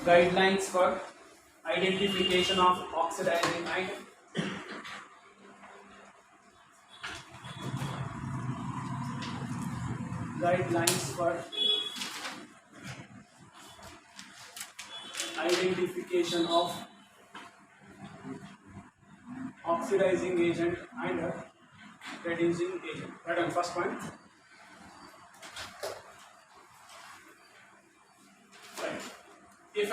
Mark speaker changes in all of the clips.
Speaker 1: guidelines for identification of oxidizing agent. Guidelines for identification of oxidizing agent and reducing agent. Right on first point. Right. If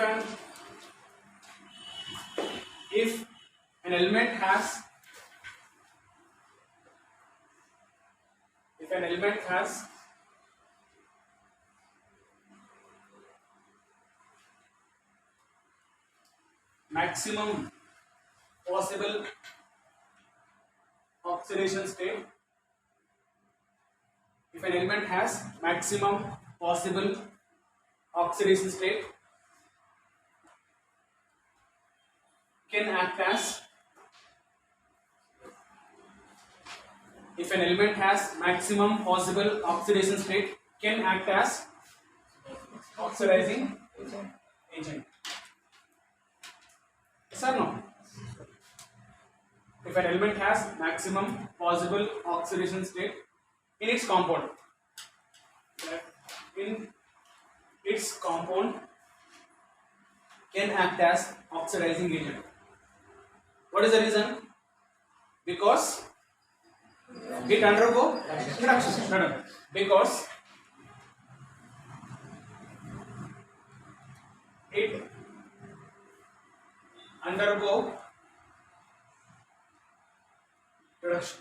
Speaker 1: an element has maximum possible oxidation state, if an element has maximum possible oxidation state, can act as, if an element has maximum possible oxidation state, can act as oxidizing agent. Yes or no? If an element has maximum possible oxidation state in its compound, can act as oxidizing agent. What is the reason? Because it undergo reduction. Because it undergo reduction.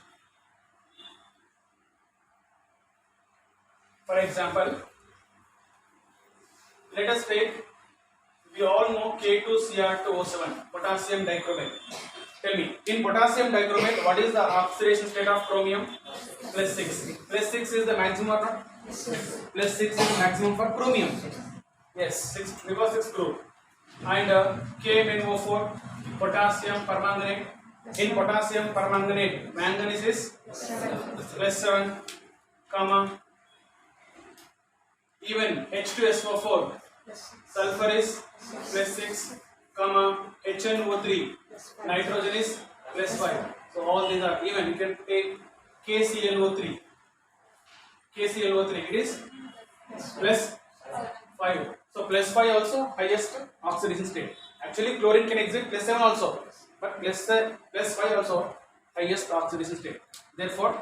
Speaker 1: For example, let us take, we all know K2Cr2O7, potassium dichromate. Tell me, in potassium dichromate, what is the oxidation state of chromium? +6. +6 is the maximum or not? +6 is the maximum for chromium. Yes, 6 because 6 group. And KMnO4, potassium permanganate. In potassium permanganate, manganese is +7, comma. Even H2SO4, sulfur is +6, comma. HNO3, nitrogen is +5. So all these are even. You can take KClO3. KClO3, it is +5. So +5 also highest oxidation state. Actually chlorine can exit +7 also, but +5 also highest oxidation state. Therefore,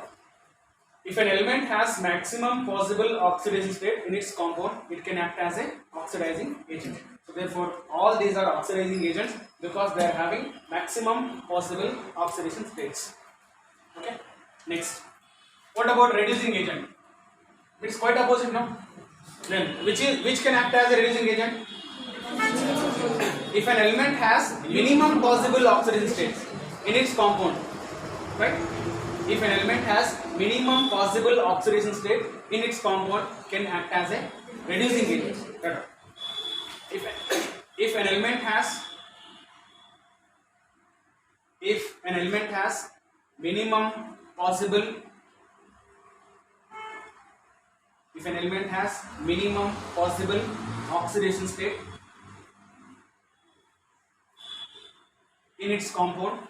Speaker 1: if an element has maximum possible oxidation state in its compound, it can act as a oxidizing agent. So therefore, all these are oxidizing agents because they are having maximum possible oxidation states. Okay. Next, what about reducing agent? It's quite opposite, no? Then which can act as a reducing agent? If an element has minimum possible oxidation states in its compound, right? If an element has minimum possible oxidation state in its compound, can act as a reducing agent. If an element has minimum possible oxidation state in its compound,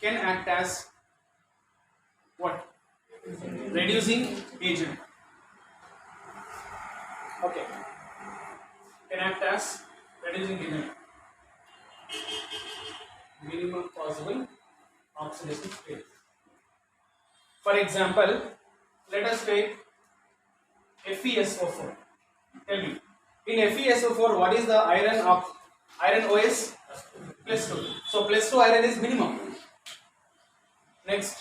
Speaker 1: can act as what? Reducing agent. Okay. Can act as reducing agent. Minimum possible oxidation state. For example, let us take FeSO4. Tell me, in FeSO4, what is the iron OS? +2. So +2 iron is minimum. Next,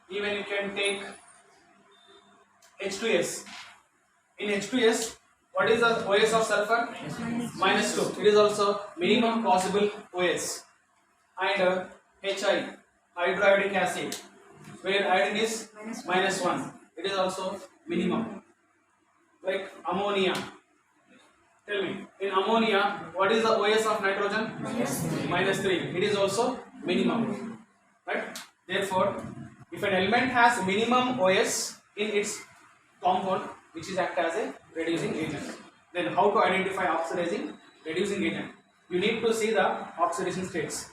Speaker 1: even you can take H2S. In H2S, what is the OS of sulfur? -2. It is also minimum possible OS. And HI, hydroiodic acid, where iodine is -1. It is also minimum. Like ammonia. Tell me, in ammonia, what is the OS of nitrogen? -3. It is also minimum. Right? Therefore, if an element has minimum OS in its compound which is act as a reducing agent. Then how to identify oxidizing reducing agent? You need to see the oxidation states,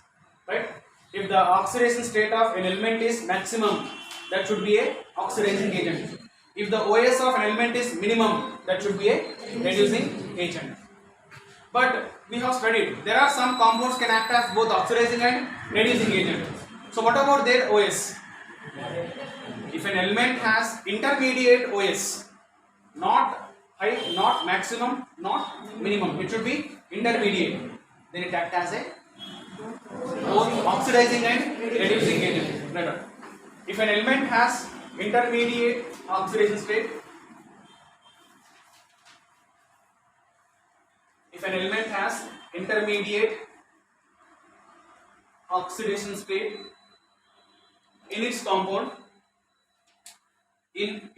Speaker 1: right? If the oxidation state of an element is maximum, that should be a oxidizing agent. If the OS of an element is minimum, that should be a reducing agent. But we have studied there are some compounds can act as both oxidizing and reducing agent. So what about their OS? If an element has intermediate OS, not high, not maximum, not minimum, it should be intermediate, then it acts as a both oxidizing and reducing agent. Right. If an element has intermediate oxidation state, if an element has intermediate oxidation state in its compound, can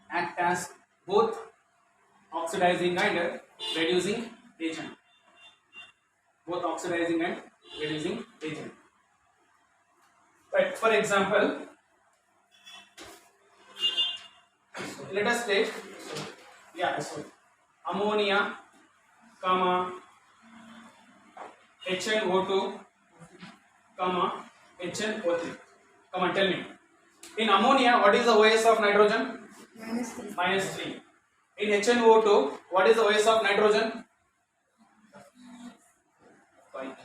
Speaker 1: act as both oxidizing and reducing agent. Both oxidizing and reducing agent. Right. For example, let us take ammonia, HNO2, HNO3. Come on, tell me. In ammonia, what is the OS of nitrogen? -3. In HNO2, what is the OS of nitrogen? 5.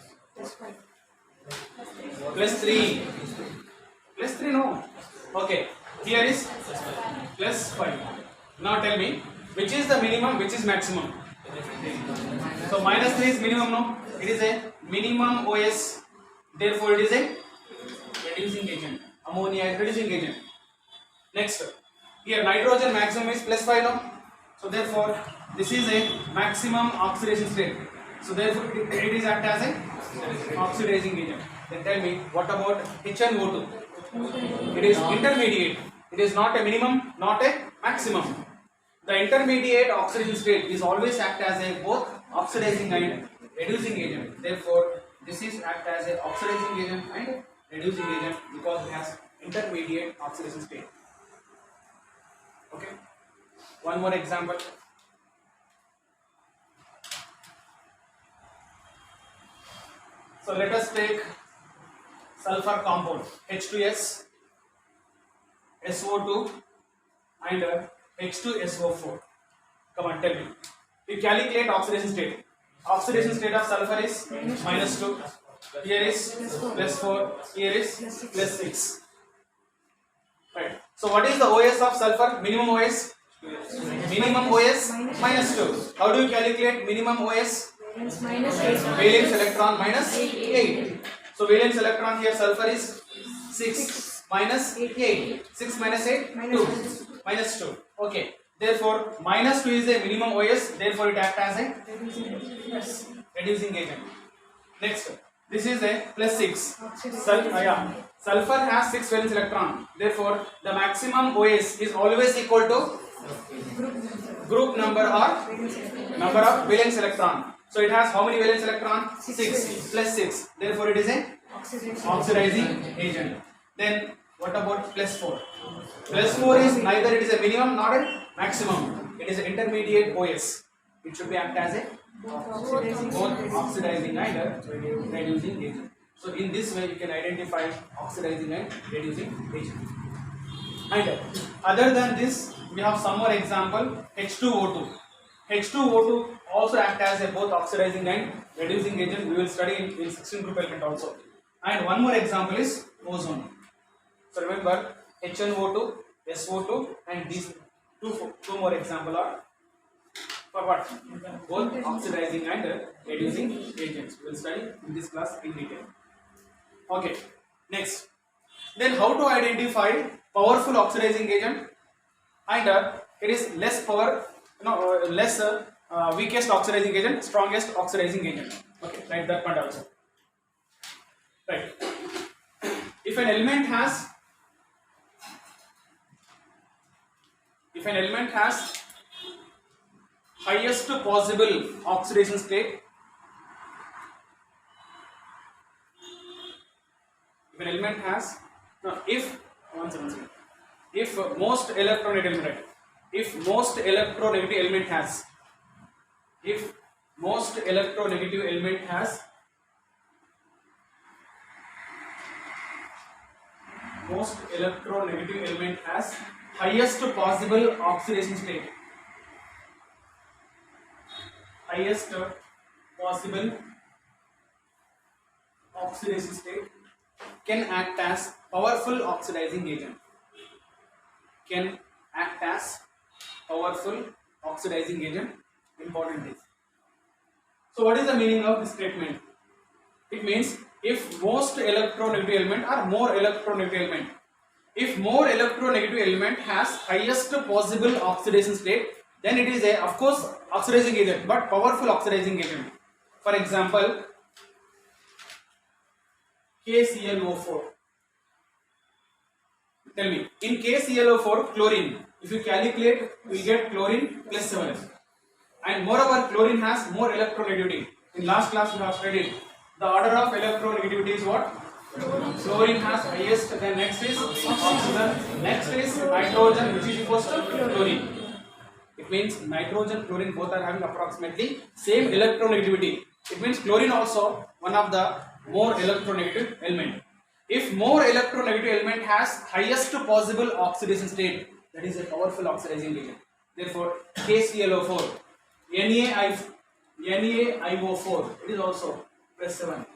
Speaker 1: +3. +3, no. Okay. Here is +5. Now tell me, which is the minimum, which is maximum? So -3 is minimum, no? It is a minimum OS. Therefore, it is a reducing agent. Ammonia is reducing agent. Next, here nitrogen maximum is +5, no? So therefore, this is a maximum oxidation state. So therefore, it is act as a oxidizing agent. Then tell me, what about HNO2? It is intermediate. It is not a minimum, not a maximum. The intermediate oxidation state is always act as a both oxidizing and reducing agent. Therefore, this is act as a oxidizing agent and reducing agent because it has intermediate oxidation state. Okay. One more example. So let us take sulfur compound H2S, SO2 and H2SO4. Come on, tell me. You calculate oxidation state. Oxidation state of sulfur is -2. Here is +4. Here is +6. Right. So what is the OS of sulfur? Minimum OS. Minimum OS -2. How do you calculate minimum OS? Valence electron -8. So valence electron here sulfur is 6 minus 8. 6 minus 8, 2. -2. Okay. Therefore, -2 is a minimum OS. Therefore, it acts as a reducing agent. Next, this is a +6. Sulfur has 6 valence electron. Therefore, the maximum OS is always equal to group number or number of valence electron. So it has how many valence electron? 6 plus 6. Therefore, it is a oxidizing agent. Then what about +4? +4 is neither it is a minimum nor a maximum. It is an intermediate OS. It should be act as a both oxidizing and reducing agent. So in this way you can identify oxidizing and reducing agent. And other than this, we have some more example. H2O2. H2O2 also act as a both oxidizing and reducing agent. We will study in 16 group element also. And one more example is ozone. So remember HNO2, SO2 and these two more example are for what? Both oxidizing and reducing agents. We will study in this class in detail. Okay. Next. Then how to identify powerful oxidizing agent and it is less power, weakest oxidizing agent, strongest oxidizing agent. Okay, write that point also. Right. If an element has highest possible oxidation state, If an element has no, if one second, if most electronegative element, right? If most electronegative element has, if most electronegative element has, most electronegative element has highest possible oxidation state, highest possible oxidation state, can act as powerful oxidizing agent, can act as powerful oxidizing agent. Important is, so what is the meaning of this statement? It means if most electronegative element or more electronegative element, if more electronegative element has highest possible oxidation state, then it is a, of course, oxidizing agent, but powerful oxidizing agent. For example, KClO4. Tell me, in KClO4, chlorine, if you calculate, you will get chlorine plus 7. And moreover, chlorine has more electronegativity. In last class we have studied the order of electronegativity is what? Chlorine has highest, then next is oxygen, next is nitrogen, which is equals to chlorine. It means nitrogen, chlorine both are having approximately same electronegativity. It means chlorine also one of the more electronegative element. If more electronegative element has highest possible oxidation state, that is a powerful oxidizing agent. Therefore, KClO4, NaIO4, it is also plus 7.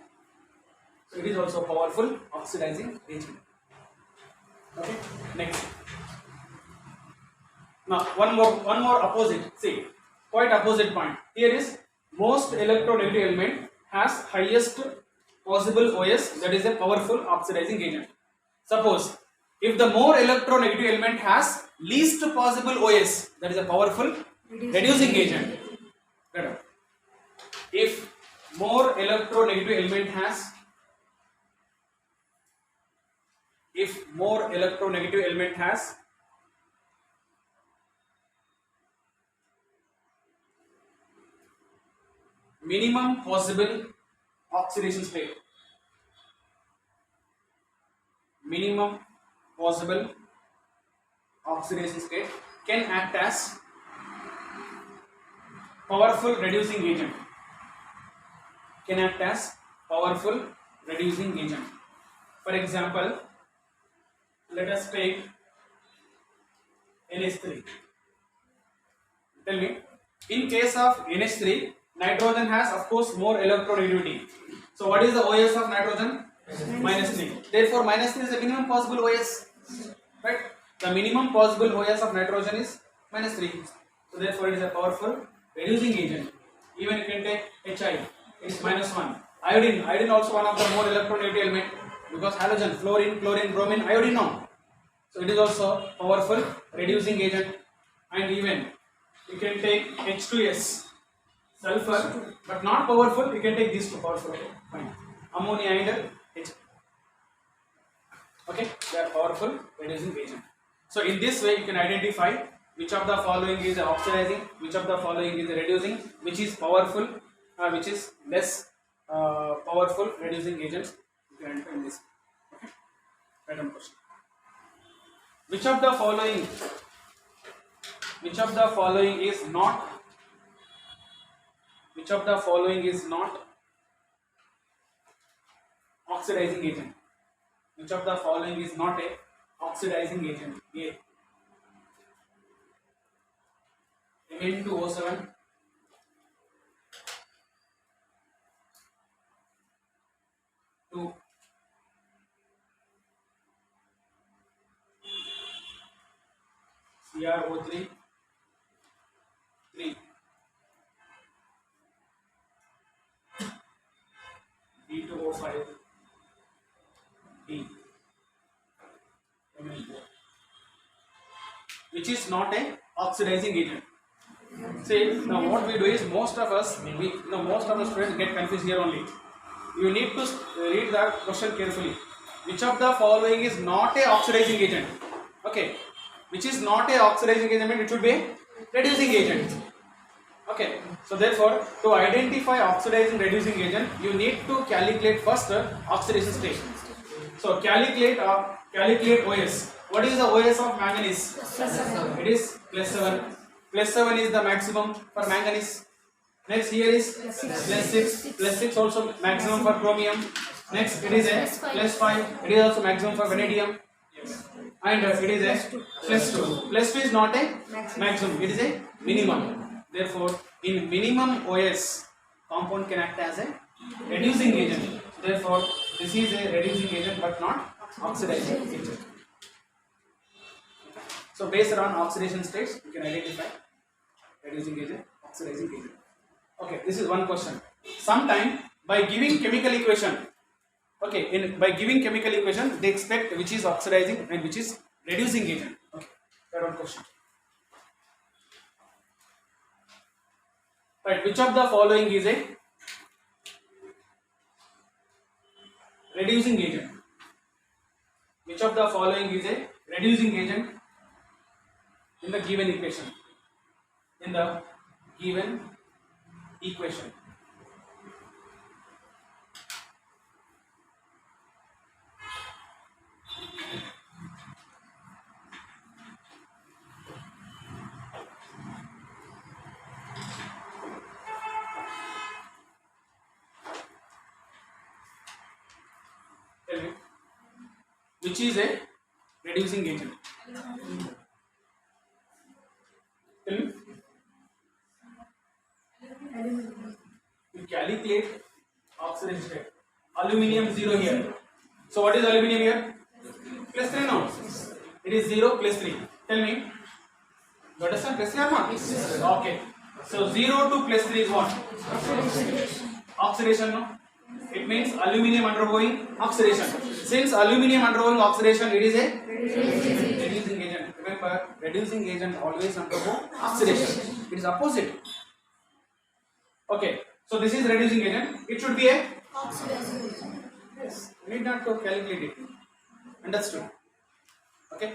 Speaker 1: So it is also powerful oxidizing agent. Okay, next. Now one more opposite. See, quite opposite point. Here is most electronegative element has highest possible OS, that is a powerful oxidizing agent. Suppose if the more electronegative element has least possible OS, that is a powerful reducing agent. If more electronegative element has, if more electronegative element has minimum possible oxidation state, minimum possible oxidation state, can act as powerful reducing agent, can act as powerful reducing agent. For example, let us take NH3. Tell me, in case of NH3, nitrogen has of course more electronegativity. So what is the OS of nitrogen? -3. Therefore -3 is the minimum possible OS, right? The minimum possible OS of nitrogen is -3. So therefore it is a powerful reducing agent. Even you can take HI, it is -1. Iodine also one of the more electronegative element, because halogen, fluorine, chlorine, bromine, iodine no. So it is also powerful reducing agent. And even you can take H2S, sulfur, but not powerful. You can take these two powerful. Okay, fine. Ammonia and H. Okay, they are powerful reducing agent. So in this way you can identify which of the following is oxidizing, which of the following is reducing, which is powerful, which is less powerful reducing agents. You can identify in this. Okay, random question. Which of the following is not, which of the following is not oxidizing agent? Which of the following is not a oxidizing agent? A, Mn2O7, two, CrO3, 3, D2O5, D, Mn4, which is not a oxidizing agent. See, now what we do is most of the students get confused here only. You need to read the question carefully. Which of the following is not a oxidizing agent? Okay, which is not a oxidizing agent, it should be a reducing agent. Okay, so therefore to identify oxidizing reducing agent, you need to calculate first oxidation state. So calculate OS. What is the OS of manganese? It is +7. +7 is the maximum for manganese. Next here is +6. +6 also maximum for chromium. Next it is a +5. It is also maximum for vanadium. And it is a +2. +2 is not a maximum. It is a minimum. Therefore, in minimum OS, compound can act as a reducing agent. Therefore, this is a reducing agent but not oxidizing agent. So, based on oxidation states, you can identify reducing agent, oxidizing agent. Okay, this is one question. Sometime by giving chemical equation, okay, by giving chemical equation, they expect which is oxidizing and which is reducing agent. Okay, that one question. Right, which of the following is a reducing agent? Which of the following is a reducing agent in the given equation? In the given equation. Tell me, which is a reducing agent? Tell me. You calculate oxidation state. Aluminium 0 here. So what is aluminium here? +3 now. It is 0 +3. Tell me. You understand +3 or not? Okay. So 0 to +3 is what? Oxidation. No? It means aluminium undergoing oxidation. Since aluminium undergoing oxidation, it is a reducing agent. Remember, reducing agent always undergo oxidation. It is opposite. Okay. So this is reducing agent. It should be a
Speaker 2: Oxidizing agent.
Speaker 1: yes. You need not to calculate it. Understood? Okay.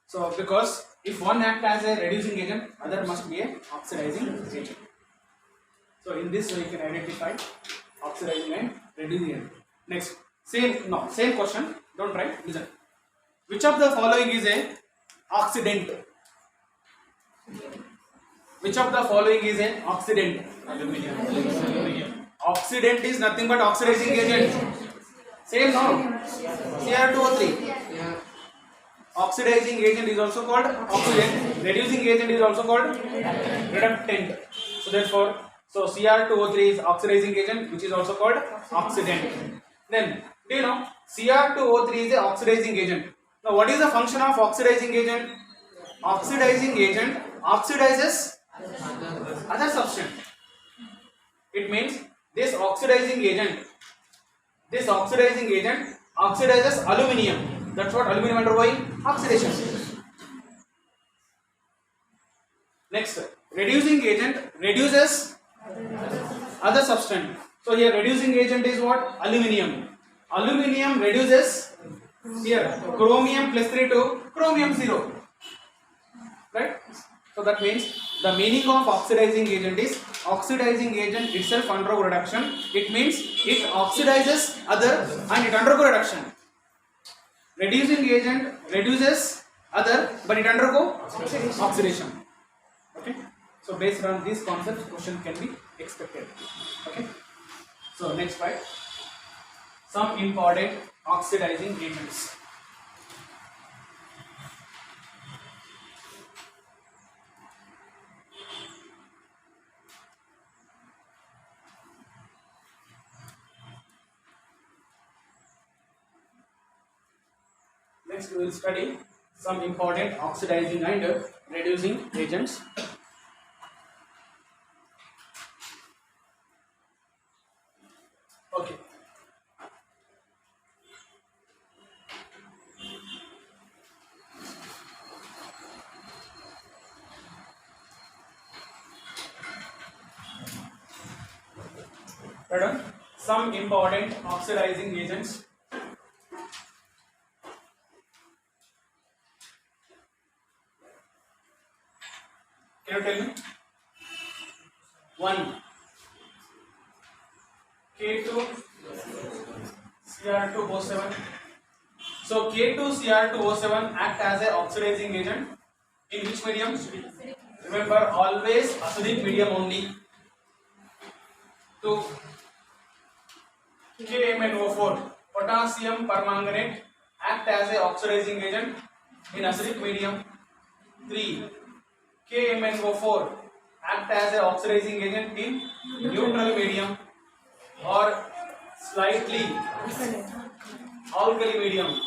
Speaker 1: So because if one act as a reducing agent, other must be a oxidizing agent. So in this way you can identify oxidizing and reducing agent. Next, same question. Don't try. Listen. Which of the following is a oxidant? Which of the following is an oxidant? Aluminium. Oxidant is nothing but oxidizing agent. Same now. Cr2O3. Oxidizing agent is also called oxidant. Reducing agent is also called reductant. So therefore, Cr2O3 is oxidizing agent, which is also called oxidant. Then, do you know Cr2O3 is an oxidizing agent? Now, what is the function of oxidizing agent? Oxidizing agent oxidizes other substance. It means this oxidizing agent oxidizes aluminium. That's what aluminium undergoing oxidation. Next, reducing agent reduces other substance. So here reducing agent is what? Aluminium. Aluminium reduces here chromium +3 to chromium 0. Right? So that means the meaning of oxidizing agent is oxidizing agent itself undergo reduction. It means it oxidizes other and it undergo reduction. Reducing agent reduces other but it undergo oxidation. Okay. So based on these concepts, question can be expected. Okay. So next slide. Some important oxidizing agents. Next we will study some important oxidizing and reducing agents. Okay. Pardon? Some important oxidizing agents. Can you tell me? 1 K2 Cr2O7 So K2Cr2O7 act as a oxidizing agent in which medium? Remember, always acidic medium only. To KMnO4, potassium permanganate act as a oxidizing agent in acidic medium. 3. KMnO4 act as a oxidizing agent in neutral medium or slightly alkali medium.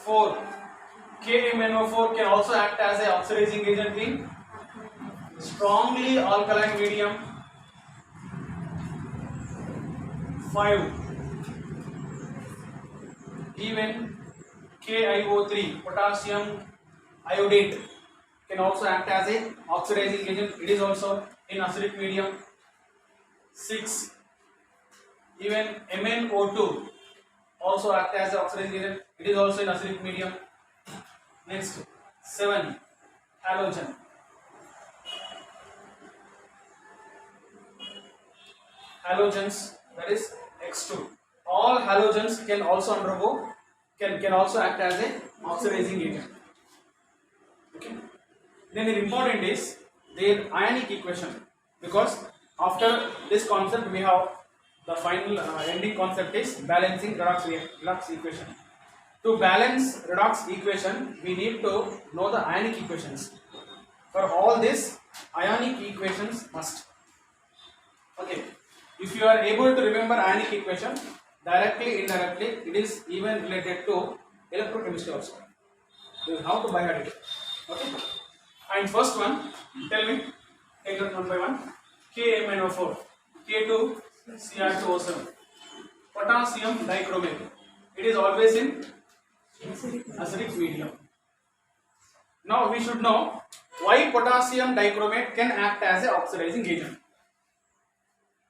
Speaker 1: 4. KMnO4 can also act as a oxidizing agent in strongly alkaline medium. 5. Even KiO3, potassium iodate, can also act as a oxidizing agent. It is also in acidic medium. 6. Even MnO2 also act as an oxidizing agent. It is also in acidic medium. Next, 7. Halogen. Halogens, that is X2. All halogens can also undergo, can also act as a oxidizing agent. Okay. Then the important is their ionic equation, because after this concept we have the final ending concept is balancing redox equation. To balance redox equation, we need to know the ionic equations. For all this, ionic equations must. Okay. If you are able to remember ionic equation, directly, indirectly, it is even related to electrochemistry also. You have to by heart it. Okay. And first one, tell me, take it one by one. KMnO4, K2Cr2O7, potassium dichromate. It is always in acidic medium. Now we should know why potassium dichromate can act as an oxidizing agent.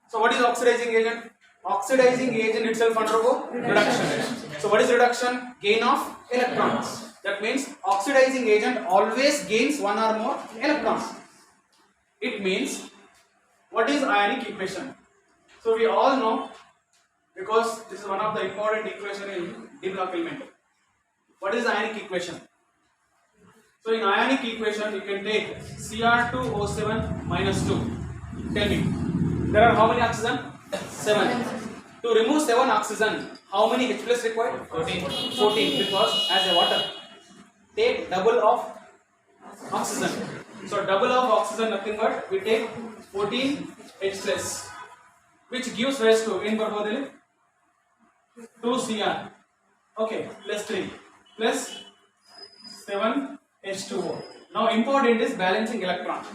Speaker 1: So what is oxidizing agent? Oxidizing agent itself undergo reduction. So what is reduction? Gain of electrons. That means oxidizing agent always gains one or more electrons. It means, what is ionic equation? So we all know, because this is one of the important equation in D block element. What is ionic equation? So in ionic equation you can take Cr2O7 minus 2. Tell me, there are how many oxygen? 7. To remove 7 oxygen, how many H plus required? 14, because as a water. Take double of oxygen. So double of oxygen nothing but we take 14 H plus, which gives rise to in Barbodili 2 Cr. Okay, plus 3 plus 7 H2O. Now important is balancing electron.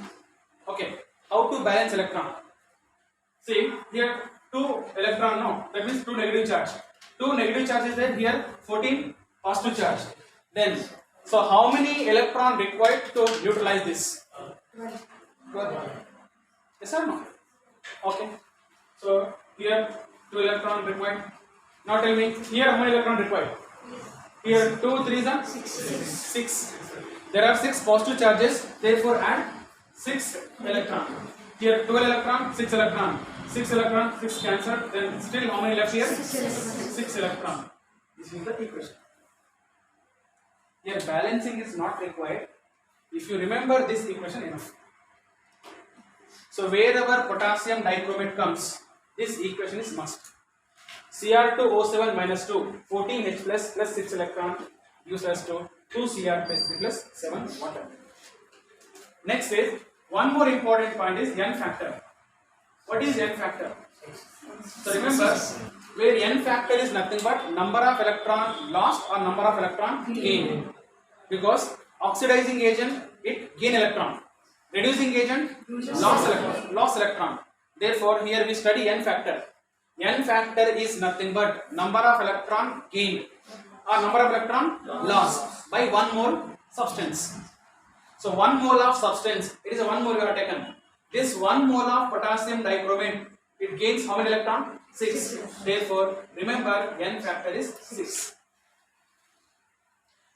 Speaker 1: Okay, how to balance electron? See here 2 electron, no, that means 2 negative charge. 2 negative charge is there, here 14 positive charge. Then, so how many electron required to neutralize this? 12. Yes or no? Okay. So here 2 electron required. Now tell me, here how many electron required? Here 2, 3 is 6. There are 6 positive charges, therefore add 6 electron. Here 12 electron, 6 electron. 6 electron, 6 cancelled, then still how many left here? 6 electron. This is the equation. Here balancing is not required. If you remember this equation, enough. So wherever potassium dichromate comes, this equation is must. Cr2O7 minus 2, 14H plus 6 electron gives us to 2 Cr plus 3 plus 7 water. Next is, one more important point is N factor. What is N factor? So remember, where N factor is nothing but number of electron lost or number of electron gained. Because oxidizing agent, it gain electron. Reducing agent, lost electron. Therefore, here we study N factor. N factor is nothing but number of electron gained or number of electron lost by 1 mole substance. So 1 mole of substance, it is a 1 mole we have taken. This 1 mole of potassium dichromate, it gains how many electron? 6. Therefore, remember N factor is 6.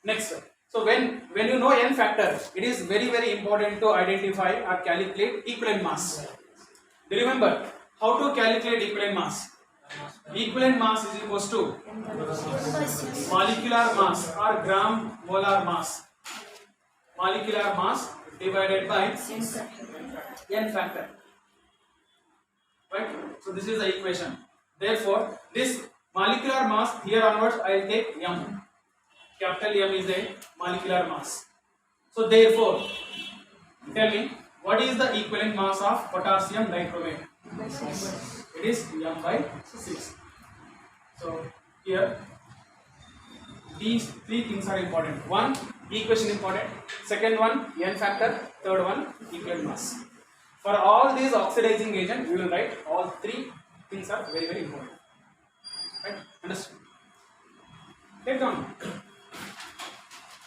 Speaker 1: Next, so when you know N factor, it is very important to identify or calculate equivalent mass. Do you remember how to calculate equivalent mass? equivalent mass is equals to molecular mass or gram molar mass. Molecular mass divided by n factor. Right? So this is the equation. Therefore, this molecular mass here onwards I will take m. Capital M is a molecular mass. So therefore, tell me what is the equivalent mass of potassium dichromate? It is m by 6. So here these three things are important. One, equation important. Second one, n factor. Third one, equivalent mass. For all these oxidizing agent, we will write all three things are very very important. Right? Understood? Take down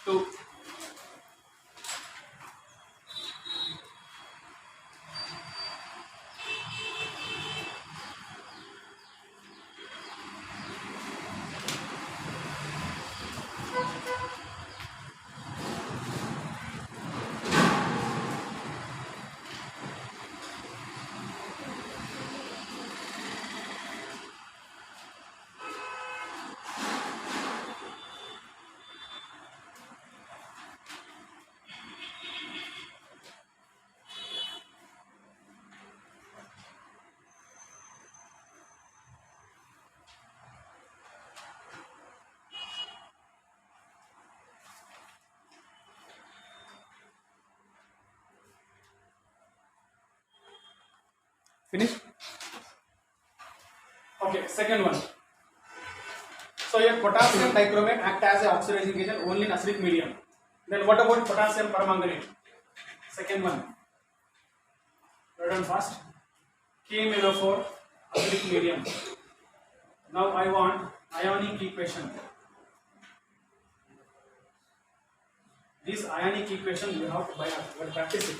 Speaker 1: 2. Finish? Okay, second one. So here potassium dichromate act as a oxidizing agent only in acidic medium. Then what about potassium permanganate? Second one. Write down fast. KMnO4 acidic medium. Now I want ionic equation. This ionic equation you have to practice it.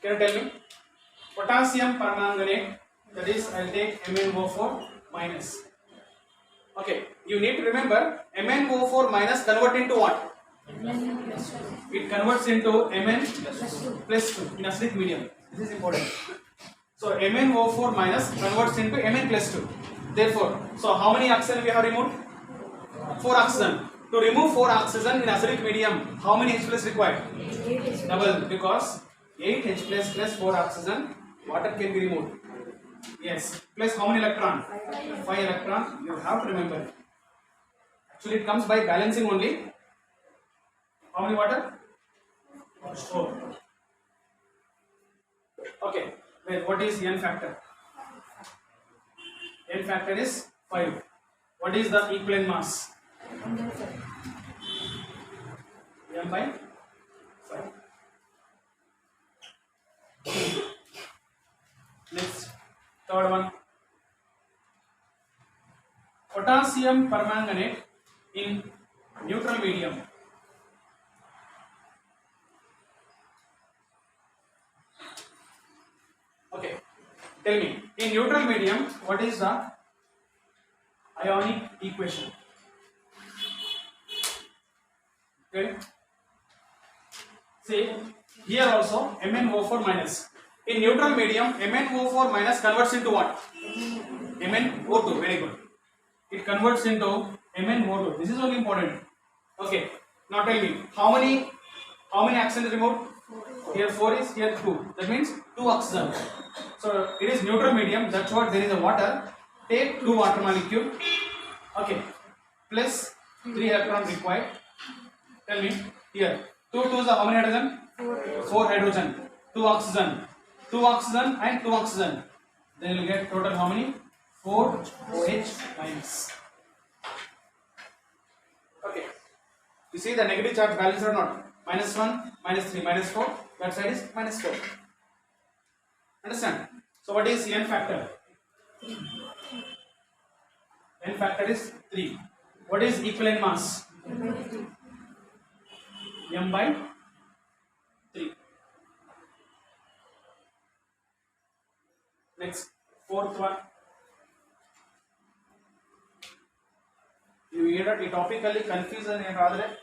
Speaker 1: Can you tell me? Potassium permanganate, that is I will take MnO4 minus. Okay, you need to remember MnO4 minus convert into what? It converts into Mn plus 2 in acidic medium. This is important. So MnO4 minus converts into Mn plus 2. Therefore, so how many oxygen we have removed? 4 oxygen. To remove 4 oxygen in acidic medium, how many H plus required? Double, because 8 H plus 4 oxygen, water can be removed. Yes. Plus how many electron? 5 electron. You have to remember. Actually, it comes by balancing only. How many water? 4. Okay. Wait, what is n factor? N factor is 5. What is the equivalent mass? M by 5. Next, third one. Potassium permanganate in neutral medium. Okay, tell me, in neutral medium, what is the ionic equation? Okay. See, here also MnO4 minus. In neutral medium, MnO4 minus converts into what? MnO2. Very good. It converts into MnO2. This is only important. Okay. Now tell me, how many oxygen is removed? Here 4 is, here 2. That means 2 oxygen. So it is neutral medium. That's what there is a water. Take 2 water molecule. Okay. Plus 3 electron required. Tell me here. 2 2s are how many hydrogen? 4 hydrogen. 2 oxygen. 2 oxygen and 2 oxygen. Then you will get total how many? 4 OH minus. Okay. You see the negative charge balanced or not? Minus 1, minus 3, minus 4. That side is minus 4. Understand? So what is n factor? N factor is 3. What is equivalent mass? M by 3. Next, fourth one. You hear that topically confusion and rather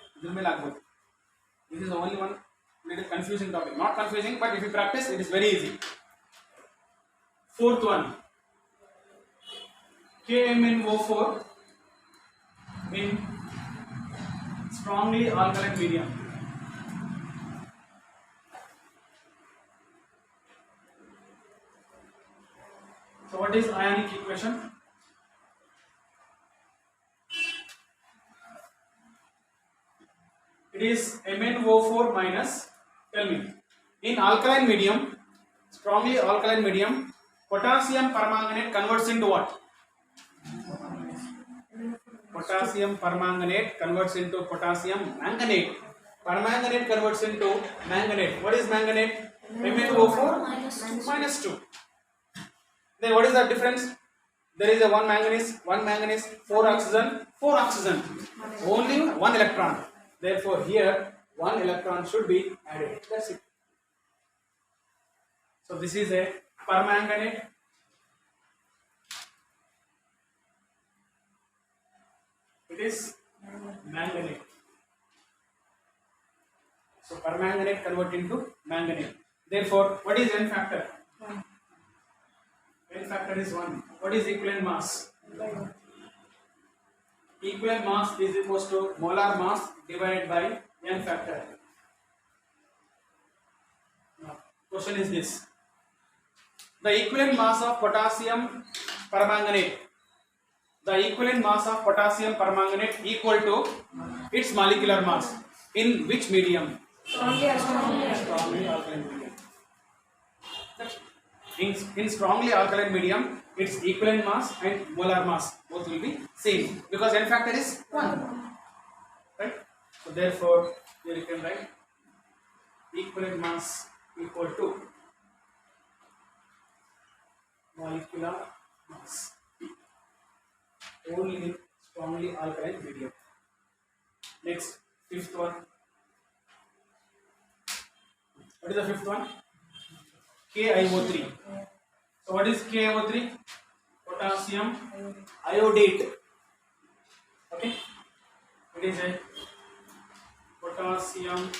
Speaker 1: this is the only one little confusing topic. Not confusing, but if you practice, it is very easy. Fourth one. KMnO4 in strongly alkaline medium. So what is ionic equation? It is MnO4 minus, tell me, in alkaline medium, strongly alkaline medium, potassium permanganate converts into what? Potassium permanganate converts into potassium manganate. Permanganate converts into manganate. What is manganate? MnO4 minus 2. Then what is the difference? There is a one manganese, 4 oxygen, 4 oxygen. Only one electron. Therefore, here one electron should be added. That's it. So this is a permanganate. It is manganate. So permanganate convert into manganate. Therefore, what is N factor? N factor is 1. What is equivalent mass? Equivalent mass is equals to molar mass divided by N factor. Now, question is this. The equivalent mass of potassium permanganate. The equivalent mass of potassium permanganate equal to its molecular mass. In which medium? Strongly alkaline medium. In strongly alkaline medium, its equivalent mass and molar mass both will be same because N factor is 1. Right? So therefore, here you can write equivalent mass equal to molecular mass only in strongly alkaline medium. Next, fifth one. What is the fifth one? KiO3. So what is KiO3? Potassium iodate. Okay. It is a potassium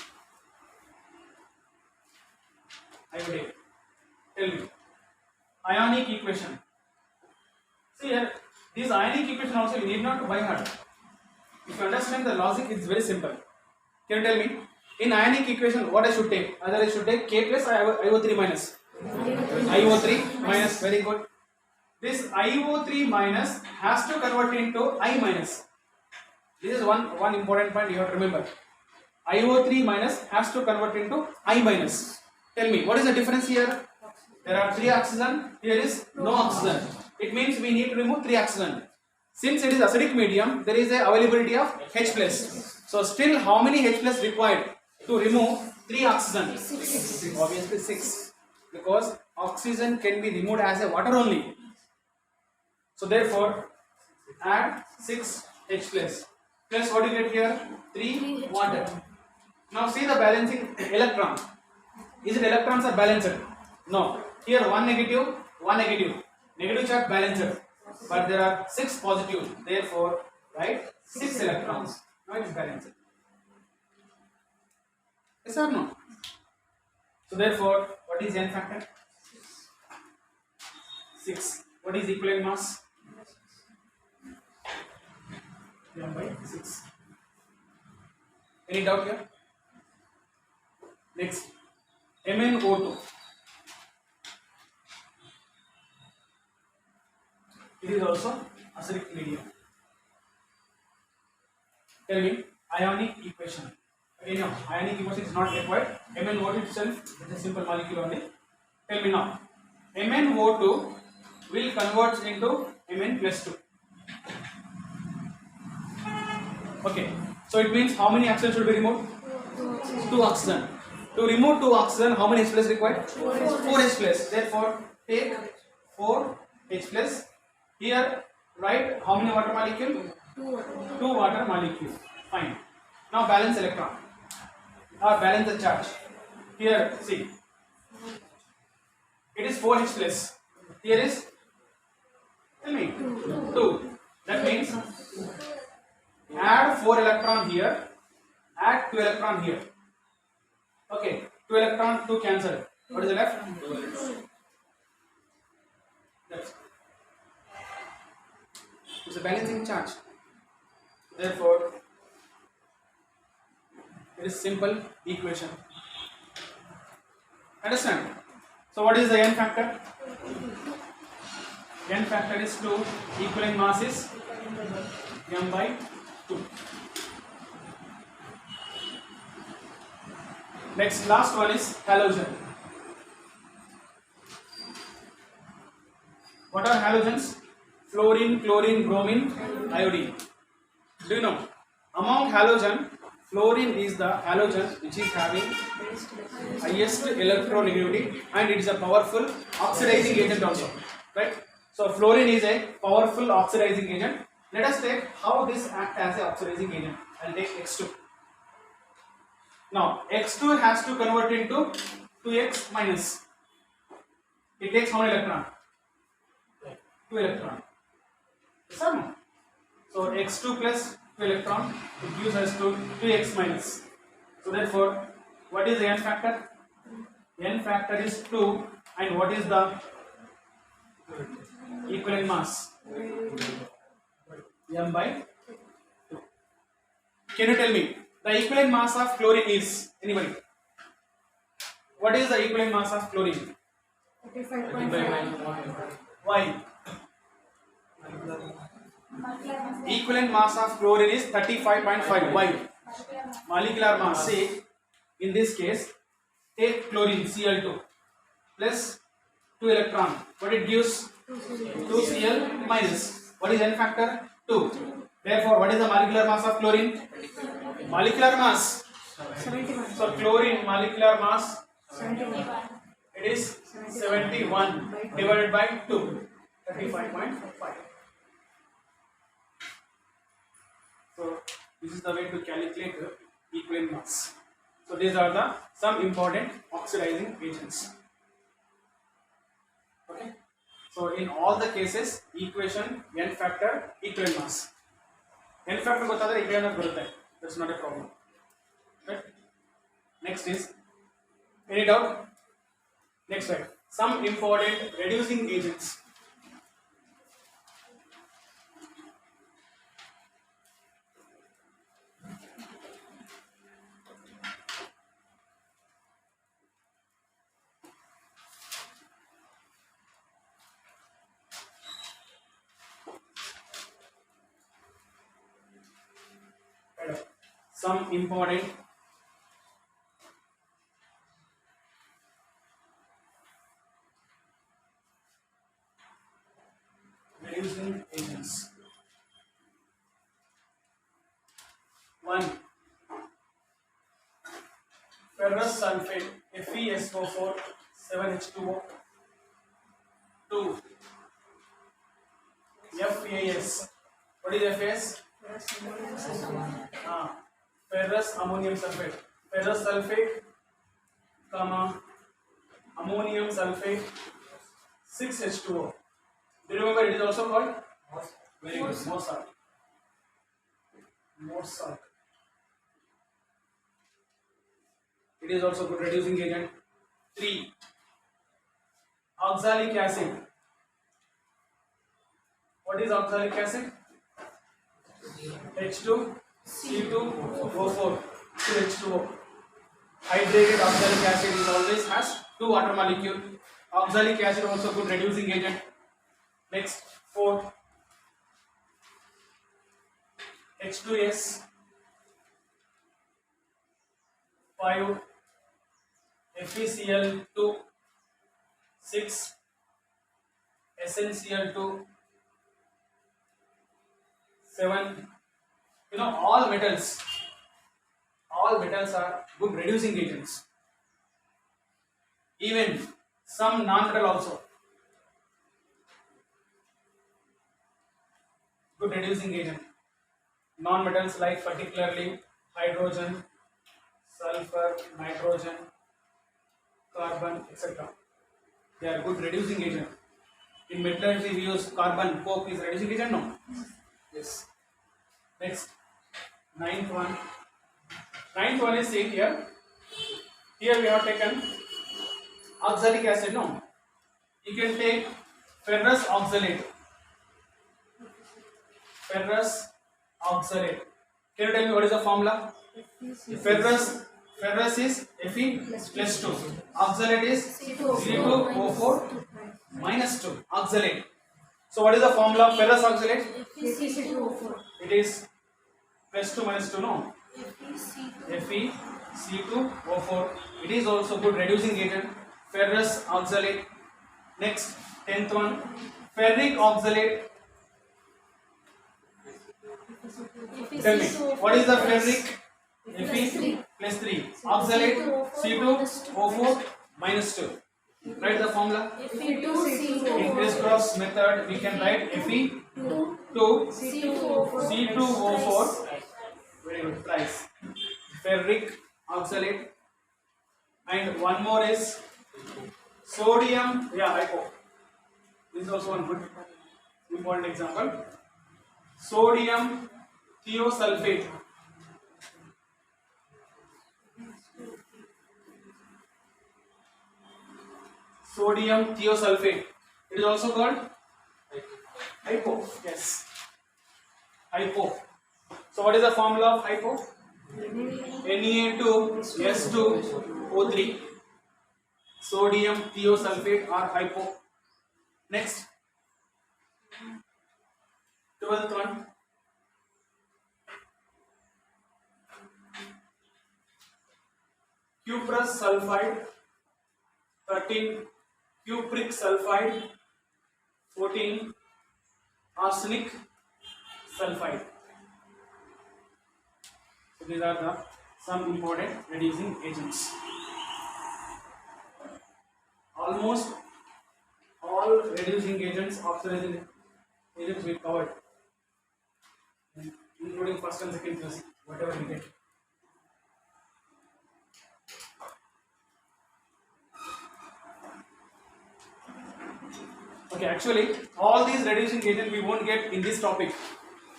Speaker 1: iodate. Tell me. Ionic equation. See here, this ionic equation also you need not to by heart. If you understand the logic, it's very simple. Can you tell me? In ionic equation, what I should take? Either I should take K plus or IO3 minus. IO3 minus, very good. This IO3 minus has to convert into I minus. This is one important point you have to remember. IO3 minus has to convert into I minus. Tell me, what is the difference here? There are 3 oxygen, here is no oxygen. It means we need to remove 3 oxygen. Since it is acidic medium, there is a availability of H plus. So still how many H plus required to remove 3 oxygen? 6. Obviously 6. Because oxygen can be removed as a water only. So therefore, add 6 H plus. Plus what do you get here? 3 water. Now see the balancing electron. Is it electrons are balanced? No. Here 1 negative, 1 negative. Negative charge balanced. But there are 6 positive. Therefore, write 6 electrons. Now it is balanced. Yes or no? So therefore, what is N factor? 6. What is equivalent mass? M by 6. Any doubt here? Next, MnO2. It is also acidic medium. Tell me, ionic equation. Again, no, ionic equation is not required. MnO2 itself is a simple molecule only. Tell me now, MnO2 will convert into Mn plus 2. Okay, so it means how many oxygen should be removed? 2 oxygen. To remove 2 oxygen, how many H plus required? 4 H plus. Therefore, take 4 H plus. Here, write how many water molecule? 2 water molecule. Fine. Now balance electron. Or balance the charge. Here, see. It is 4 H plus. Here is, tell me, 2. That means add 4 electron here, add 2 electron here. Okay, 2 electron, 2 cancel. What is the left? That's It's a balancing charge. Therefore, it is simple equation. Understand? So what is the n factor? N factor is 2. Equivalent mass is m by 2. Next, last one is halogen. What are halogens? Fluorine, chlorine, bromine, iodine. Do you know? Among halogen, fluorine is the halogen which is having highest electronegativity and it is a powerful oxidizing agent also. Right? So fluorine is a powerful oxidizing agent. Let us take how this acts as a oxidizing agent. I'll take X2. Now X2 has to convert into 2x minus. It takes how many electron? 2 electron. Yes or no? So X2 plus 2 electron, it gives us to 2x minus. So therefore, what is the n factor? N factor is 2, and what is the equivalent mass? M by 2. Can you tell me the equivalent mass of chlorine is? Anybody? What is the equivalent mass of chlorine?
Speaker 2: 35.5.
Speaker 1: Why? Equivalent mass of chlorine is 35.5. Why? Molecular mass. Say, in this case, take chlorine Cl2 plus 2 electron. What it gives? 2 Cl minus. What is n factor? 2. Therefore, what is the molecular mass of chlorine? Molecular mass.
Speaker 2: 71.
Speaker 1: So chlorine molecular mass,
Speaker 2: 71.
Speaker 1: it is 71 divided by 2, 35.5. So this is the way to calculate the equivalent mass. So these are the some important oxidizing agents. Okay. So in all the cases, equation n factor equivalent mass. N factor ಗೊತ್ತಾದ್ರೆ equivalent ಬರುತ್ತೆ. That's not a problem. Right. Next is, any doubt? Next slide. Some important reducing agents. Some important reducing agents. 1. Ferrous sulfate FeSO4 7H2O. 2. FAS. What is FAS? Ferrous ammonium sulfate. Ferrous sulfate, comma, ammonium sulfate, 6H2O. Do you remember it is also called? Very good. More salt. More salt. It is also good reducing agent. 3. Oxalic acid. What is oxalic acid? H2, C2O4, 2H2O. Hydrated oxalic acid is always has 2 water molecule. Oxalic acid also good reducing agent. Next, 4. H2S, 5. FeCl2, 6. SnCl2, 7. You know, all metals are good reducing agents. Even some non-metal also good reducing agent. Non-metals like particularly hydrogen, sulfur, nitrogen, carbon, etc. They are good reducing agent. In metallurgy we use carbon. Coke is reducing agent, no? Yes. Next, ninth one. Ninth one is same here. Here we have taken oxalic acid, no? You can take ferrous oxalate. ferrous oxalate. Can you tell me what is the formula? Ferrous is Fe plus 2. Oxalate is C2O4 minus 2. Oxalate. So what is the formula of ferrous oxalate? It is plus 2 minus 2, no? FeC2O4. It is also good reducing agent. Ferrous oxalate. Next, 10th one, ferric oxalate. Tell me, what is the ferric? Fe plus 3. Oxalate C2O4 minus 2. Write the formula. In crisscross method, we can write Fe2 C2O4. Very good. Price. Ferric oxalate. And one more is sodium. Yeah, hypo. This is also one good important example. Sodium thiosulfate. Sodium thiosulfate. It is also called hypo. Yes. Hypo. So what is the formula of hypo? Na2S2O3. Sodium thiosulfate or hypo. Next, 12th one, cuprous sulfide. 13, cupric sulfide. 14, arsenic sulfide. So these are the some important reducing agents. Almost all reducing agents, oxidizing agents we covered, including first and second class, whatever we get. Okay, actually, all these reducing agents we won't get in this topic,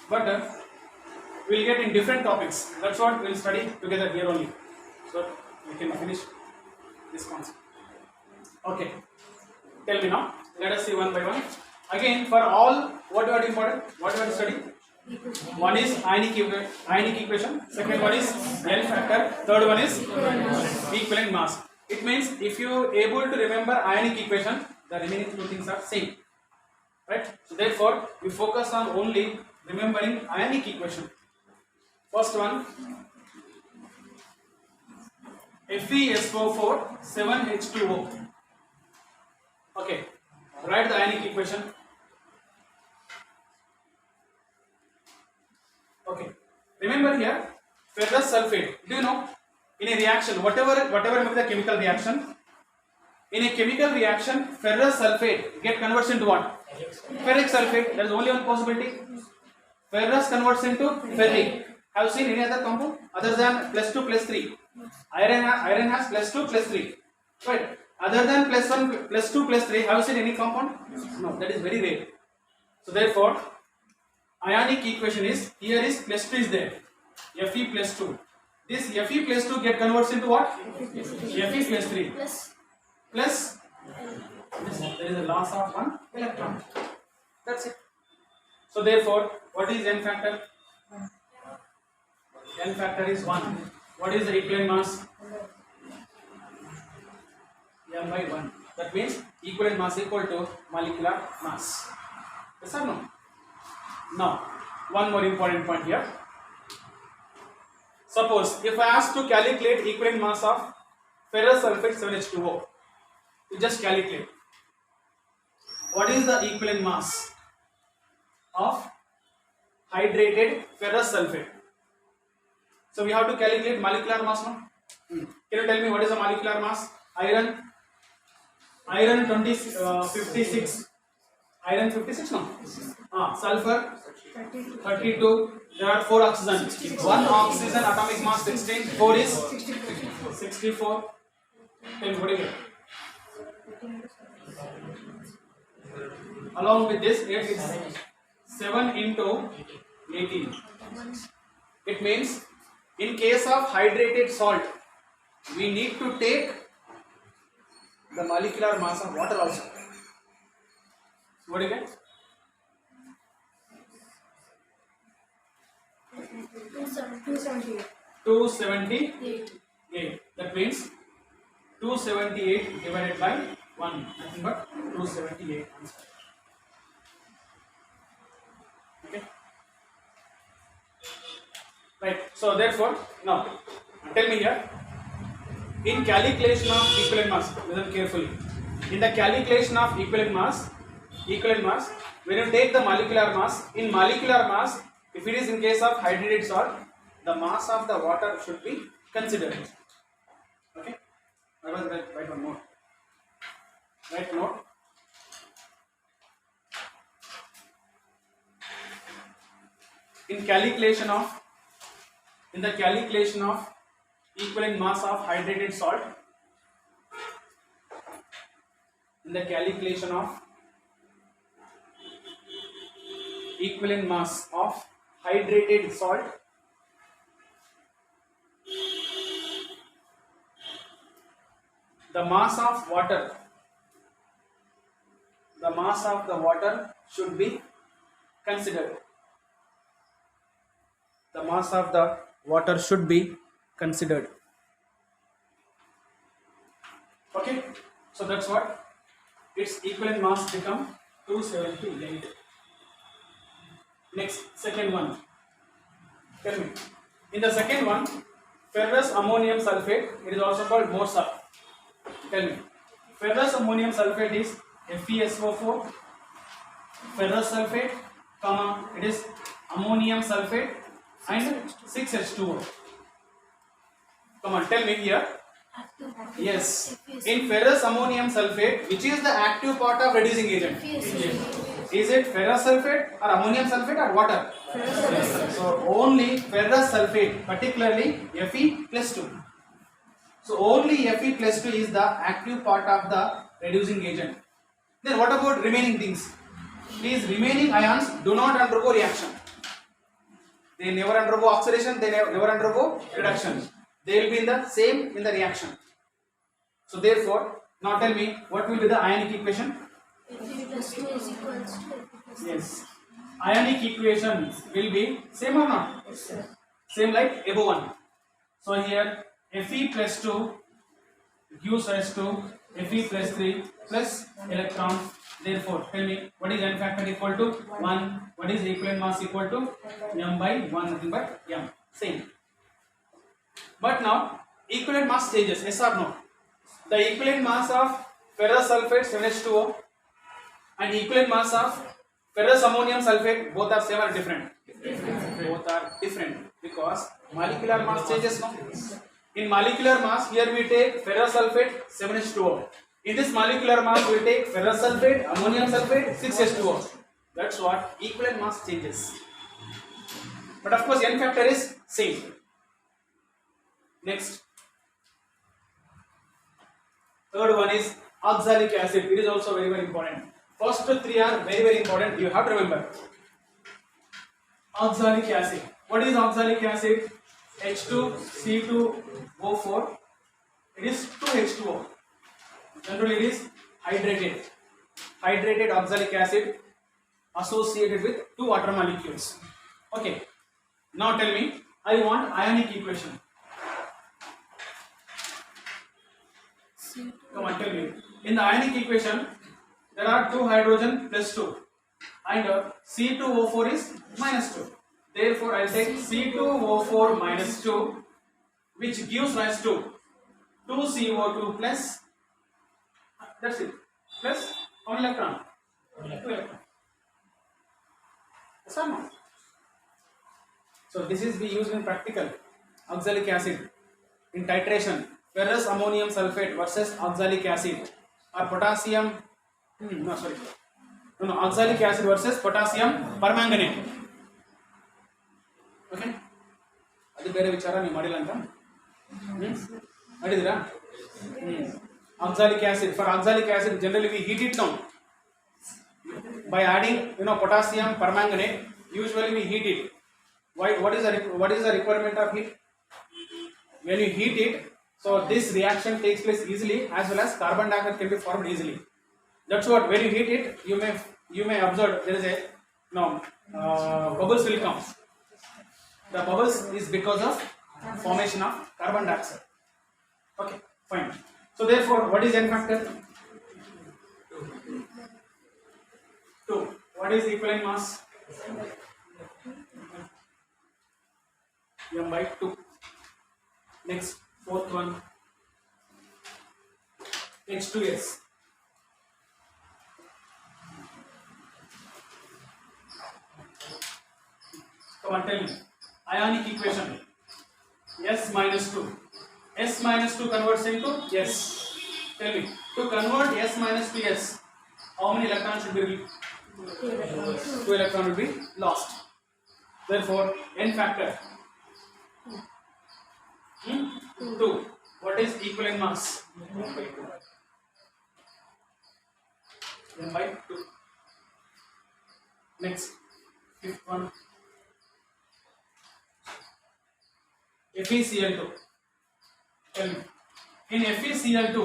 Speaker 1: but we'll get in different topics. That's what we'll study together here only, so we can finish this concept. Okay, tell me now. Let us see one by one. Again, for all, what are important? What you are to study? One is ionic equation. Second one is N factor. Third one is equivalent mass. It means if you are able to remember ionic equation, the remaining two things are same, right? So therefore, we focus on only remembering ionic equation. First one, FeSO4 7H2O. Okay, write the ionic equation. Okay, remember here ferrous sulfate. Do you know in a reaction, whatever may be the chemical reaction, in a chemical reaction, ferrous sulfate get converts into what? Ferric sulfate. There is only one possibility. Ferrous converts into ferric. Have you seen any other compound other than plus 2 plus 3? Iron has plus 2 plus 3. Right. Other than plus 1 plus 2 plus 3, have you seen any compound? No, that is very rare. So therefore, ionic equation is, here is plus 2 is there. Fe plus 2. This Fe plus 2 get converts into what? Fe plus 3. Plus there is a loss of one electron. That's it. So therefore, what is N factor? N factor is 1. What is the equivalent mass? M by 1. That means equivalent mass equal to molecular mass. Yes or no? Now, one more important point here. Suppose if I ask to calculate equivalent mass of ferrous sulfate 7H2O, you just calculate. What is the equivalent mass of hydrated ferrous sulfate? So we have to calculate molecular mass now. Can you tell me what is the molecular mass? Iron 56. Iron 56 no? Sulfur 32. There are 4 oxygens. 1 oxygen atomic mass 16. 4 is 64. Tell me what do you get? Along with this, 8 is 7 into 18. It means in case of hydrated salt, we need to take the molecular mass of water also. What do you get?
Speaker 2: 278.
Speaker 1: 278. That means 278 divided by 1. Nothing but 278 answer. Okay. Right. So therefore, now tell me here. In calculation of equivalent mass, listen carefully. In the calculation of equivalent mass, when you take the molecular mass, in molecular mass, if it is in case of hydrated salt, the mass of the water should be considered. Okay. I was write one more. Write note. In the calculation of equivalent mass of hydrated salt, in the calculation of equivalent mass of hydrated salt, the mass of the water should be considered. The mass of the water should be considered. Okay, so that's what its equivalent mass become 278. Next, second one. Tell me. In the second one, ferrous ammonium sulfate, it is also called MOSA. Tell me. Ferrous ammonium sulfate is FeSO4, ferrous sulfate, comma, it is ammonium sulfate and 6H2O. Come on, tell me here. Yes. In ferrous ammonium sulfate, which is the active part of reducing agent? Is it ferrous sulfate or ammonium sulfate or water? So only ferrous sulfate, particularly Fe plus 2. So only Fe plus 2 is the active part of the reducing agent. Then what about remaining things? These remaining ions do not undergo reaction. They never undergo oxidation, they never undergo reduction. They will be in the same in the reaction. So therefore, now tell me what will be the ionic equation?
Speaker 2: Fe plus 2 is equals to Fe plus 2.
Speaker 1: Yes. Ionic equation will be same or not?
Speaker 2: Yes, sir.
Speaker 1: Same like above one. So here Fe plus 2 gives rise to Fe plus 3 plus electron. Therefore, tell me what is n factor equal to 1. What is equivalent mass equal to m by 1, nothing but m. Same. But now equivalent mass changes. Yes or no? The equivalent mass of ferrous sulfate 7H2O and equivalent mass of ferrous ammonium sulfate, both are same or different? Both are different because molecular mass changes now. In molecular mass, here we take ferrous sulfate 7H2O. In this molecular mass, we take ferrous sulfate, ammonium sulfate 6H2O. That's what equivalent mass changes. But of course, n factor is same. Next. Third one is oxalic acid. It is also very, very important. First three are very, very important. You have to remember. Oxalic acid. What is oxalic acid? H2C2O4. It is 2H2O. Generally, it is hydrated. Hydrated oxalic acid associated with two water molecules. Okay. Now tell me, I want ionic equation. Come on, tell me. In the ionic equation, there are two hydrogen plus 2 and C2O4 is minus 2. Therefore, I will take C2O4 minus 2, which gives rise to 2CO2 plus, that's it, plus one electron. 2 electron. Yes or no? So this is be used in practical. Oxalic acid in titration. Ferrous ammonium sulfate versus oxalic acid or potassium oxalic acid versus potassium permanganate. Okay, adi bere vichara nee madila anta madidira. Oxalic acid, for oxalic acid generally we heat it down by adding potassium permanganate. Usually we heat it. Why? What is the requirement of heat? When you heat it, so this reaction takes place easily, as well as carbon dioxide can be formed easily. That's what, when you heat it, you may observe there is a bubbles will come. The bubbles is because of formation of carbon dioxide. Okay, fine. So therefore, what is N factor? 2. What is equivalent mass? M by 2. Next, fourth one, H2S. Come on, tell me. Ionic equation. S minus 2. S minus 2 converts into S. Tell me. To convert S minus to S, how many electrons should be released? 2 electrons will be lost. Therefore, N factor 2. What is equivalent mass? M by 2. Next, fifth one, FeCl2. Tell me. In FeCl2,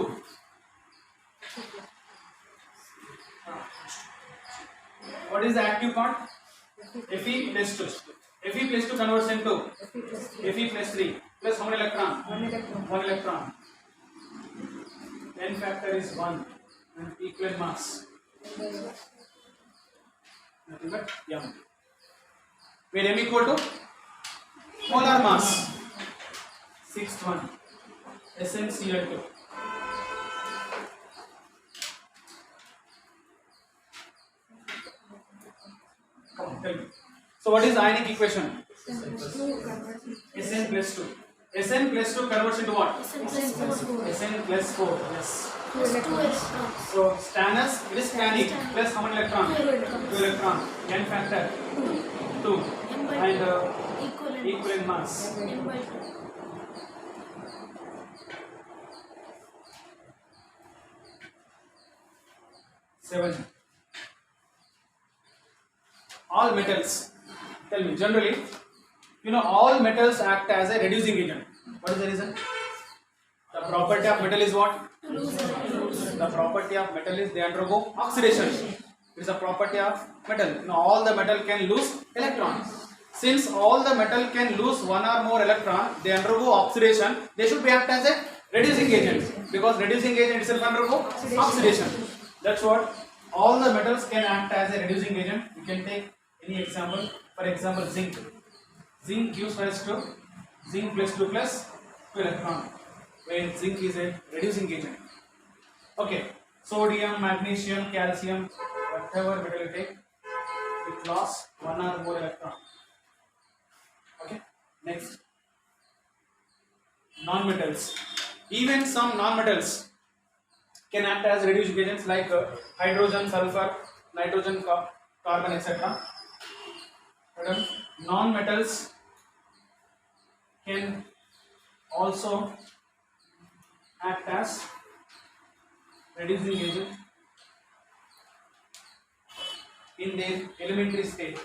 Speaker 1: what is the active part? Fe plus 2. Fe plus 2 converts into Fe plus 3. Plus how many electron? 1 electron. N factor is 1 and equivalent mass. Nothing but M. Where M equal to molar mass. Sixth one, SnCl2. Come on, tell me. So what is the ionic equation? Sn plus 2. Sn plus 2 converts into what? Sn plus 4. Yes. So stannous, it is stannic plus how many electron? 2 electron. N factor 2 and equivalent mass. Seven. All metals. Tell me, generally, all metals act as a reducing agent. What is the reason? The property of metal is what? The property of metal is they undergo oxidation. It is a property of metal. All the metal can lose electrons. Since all the metal can lose one or more electron, they undergo oxidation. They should be act as a reducing agent because reducing agent itself undergo oxidation. That's what all the metals can act as a reducing agent. You can take any example. For example, zinc. Zinc gives rise to zinc plus 2 plus 2 electron, where zinc is a reducing agent. Okay, sodium, magnesium, calcium, whatever metal you take, it lost one or more electron. Okay, next, non-metals. Even some non-metals can act as reducing agents like hydrogen, sulfur, nitrogen, carbon, etc. Non-metals can also act as reducing agent in their elementary state.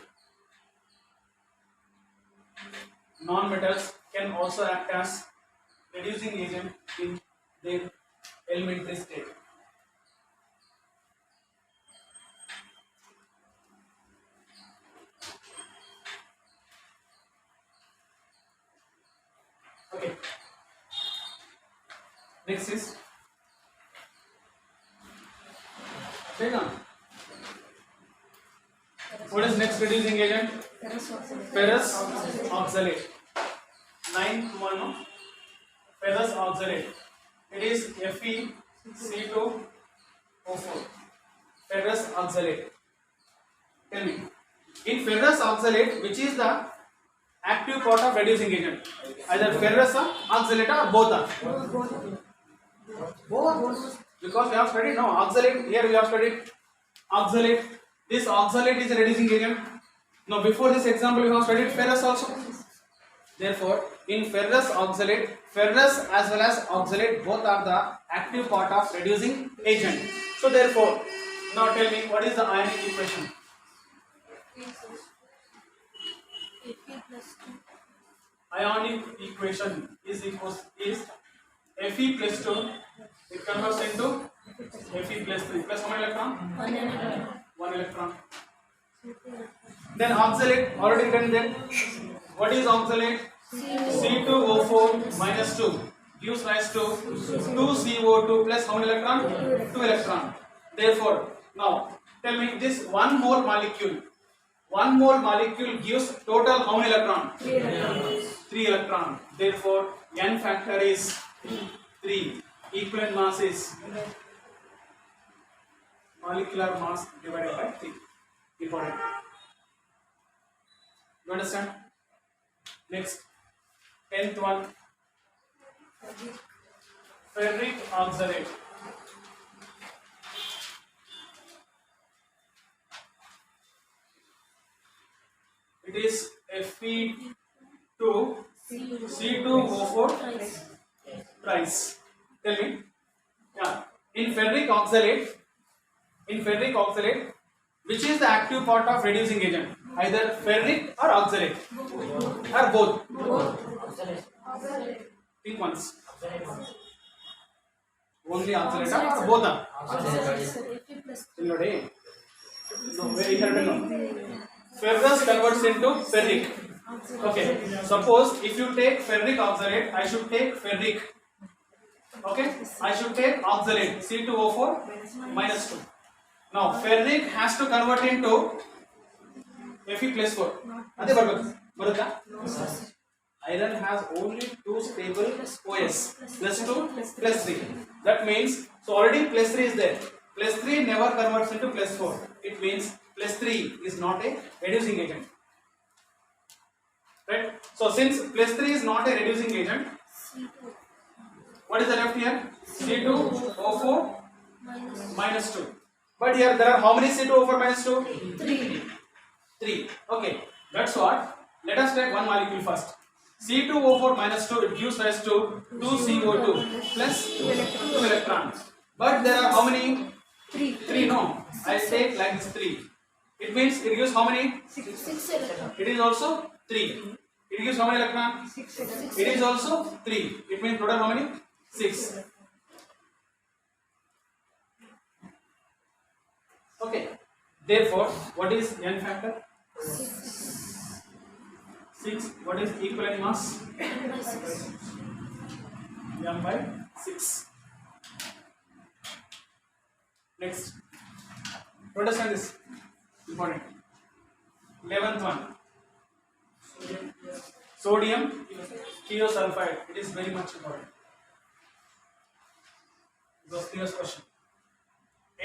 Speaker 1: Non-metals can also act as reducing agent in their elementary state. Okay. Next is what is next reducing agent? Ferrous oxalate. Ninth one, ferrous oxalate. It is FeC2O4. Ferrous oxalate. Tell me, in ferrous oxalate, which is the active part of reducing agent? Either ferrous or oxalate or both are? Both. Because we have studied oxalate. Here we have studied oxalate. This oxalate is a reducing agent. Now before this example we have studied ferrous also. Therefore, in ferrous oxalate, ferrous as well as oxalate both are the active part of reducing agent. So therefore, now tell me what is the ionic equation? Ionic equation is Fe plus 2. It converts into Fe plus 3. Plus how many electron? 1 electron. Then oxalate already written there. What is oxalate? C2O4 minus 2 gives rise to 2CO2 plus how many electron? 2 electron. Therefore, now tell me this 1 mole molecule. 1 mole molecule gives total how many electron? 3 electron. Therefore, N factor is 3. Equivalent mass is molecular mass divided by 3. Important. You understand? Next, 10th one. Ferric oxalate. It is Fe2 C2O4 thrice. Tell me. Yeah. In ferric oxalate, which is the active part of reducing agent? Either ferric or oxalate or both. Think once. Only oxalate or both are? No, very important. Ferrous converts into ferric. Okay. Suppose if you take ferric oxalate, I should take ferric. Okay. I should take oxalate C2O4 minus 2. Now ferric has to convert into Fe plus 4. Ade barutta? Iron has only 2 stable OS, plus 2, plus 3. That means, so already plus 3 is there. Plus 3 never converts into plus 4. It means plus 3 is not a reducing agent. Right? So since plus 3 is not a reducing agent, what is the left here? C2O4 minus 2. But here there are how many C2O4 minus 2? 3. Okay. That's what. Let us take one molecule first. C2O4 minus 2, it gives rise to 2CO2 plus 2 electrons. But there are how many? 3. No. I take like this 3. It means it gives how many?
Speaker 2: 6 electrons.
Speaker 1: It is also 3. It gives how many electrons?
Speaker 2: 6.
Speaker 1: It is also 3. It means total how many? 6. Okay. Therefore, what is N factor? 6. What is equivalent mass? M by 6. Next. Understand this. Important. 11th one. Sodium thiosulfide. It is very much important. It was previous question.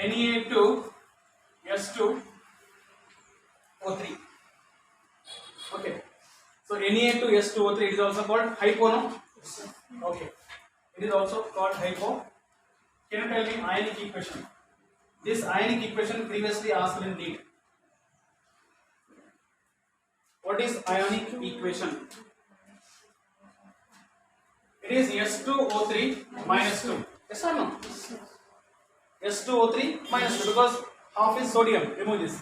Speaker 1: Na2S2O3. Okay. So Na2S2O3, it is also called hypo, no? Okay. It is also called hypo. Can you tell me ionic equation? This ionic equation previously asked in NEET. What is ionic equation? It is S2O3 minus 2. Yes or no? S2O3 minus 2 because half is sodium. Remove this.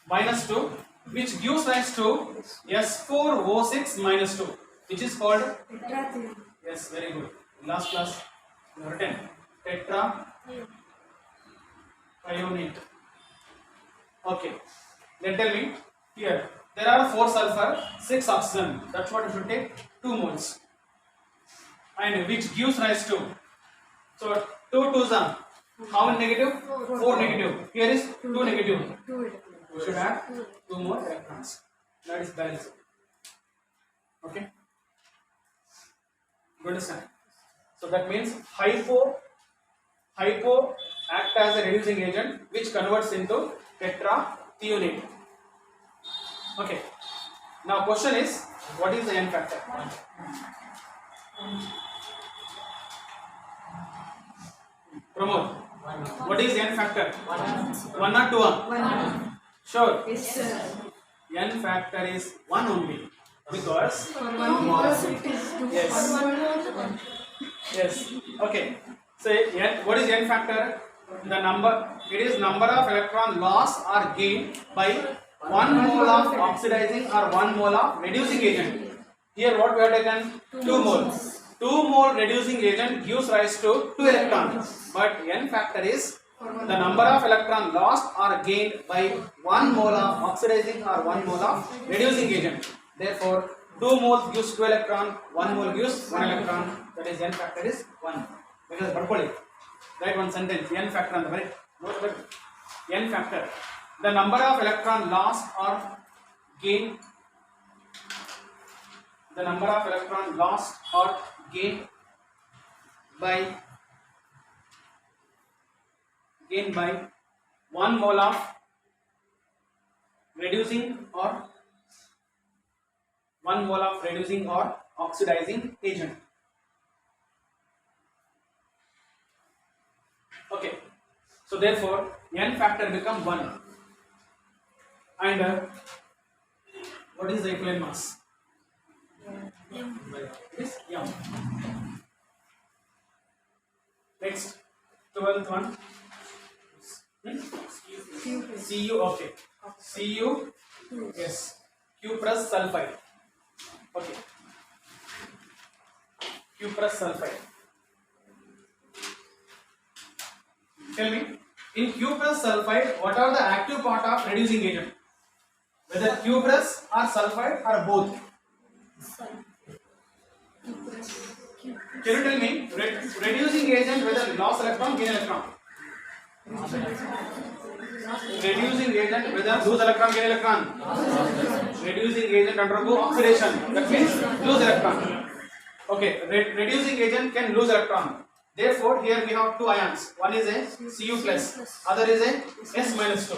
Speaker 1: Minus 2, which gives rise to S4O6 minus 2, which is called? Yes, very good. Last class, number 10. Tetrahionate. Okay. Then tell me here. There are 4 sulfur, 6 oxygen. That's what you should take. 2 moles. And which gives rise to. So 2 twos are how many negative? 4 negative. Here is 2 negative. We should add 2 more electrons. That is balanced. Okay. You understand? So that means hypo act as a reducing agent which converts into tetrathionate. Okay. Now question is, what is the N factor? Pramod, what is N factor? 1 or 2? 1. Sure.
Speaker 2: Yes, sir.
Speaker 1: N factor is 1 only because yes. Okay. So N, what is N factor? The number. It is number of electron loss or gain by 1 mole of oxidizing or 1 mole of reducing agent. Here what we have taken? 2 mole. 2 mole reducing agent gives rise to 2 electrons. But N factor is the number of electron lost or gained by 1 mole of oxidizing or 1 mole of reducing agent. Therefore, 2 moles gives 2 electron, 1 mole gives 1 electron. That is n factor is 1. Because purple. Write one sentence. N factor on the right. Note that n factor. The number of electron lost or gained. The number of electron lost or gained by 1 mole of reducing or oxidizing agent. Okay, so therefore n factor become 1. And what is the equivalent mass? It is m. Next, 12th one. Cu, okay. Cu, yes. Q plus sulfide. Okay. Q plus sulfide. Tell me, in Q plus sulfide, what are the active part of reducing agent? Whether Q plus or sulfide or both? Can you tell me, reducing agent whether loss electron, gain electron? Reducing agent whether lose electron, gain electron? Reducing agent undergo oxidation, that means lose electron. Okay, reducing agent can lose electron. Therefore, here we have two ions. One is a Cu plus, other is a S minus 2.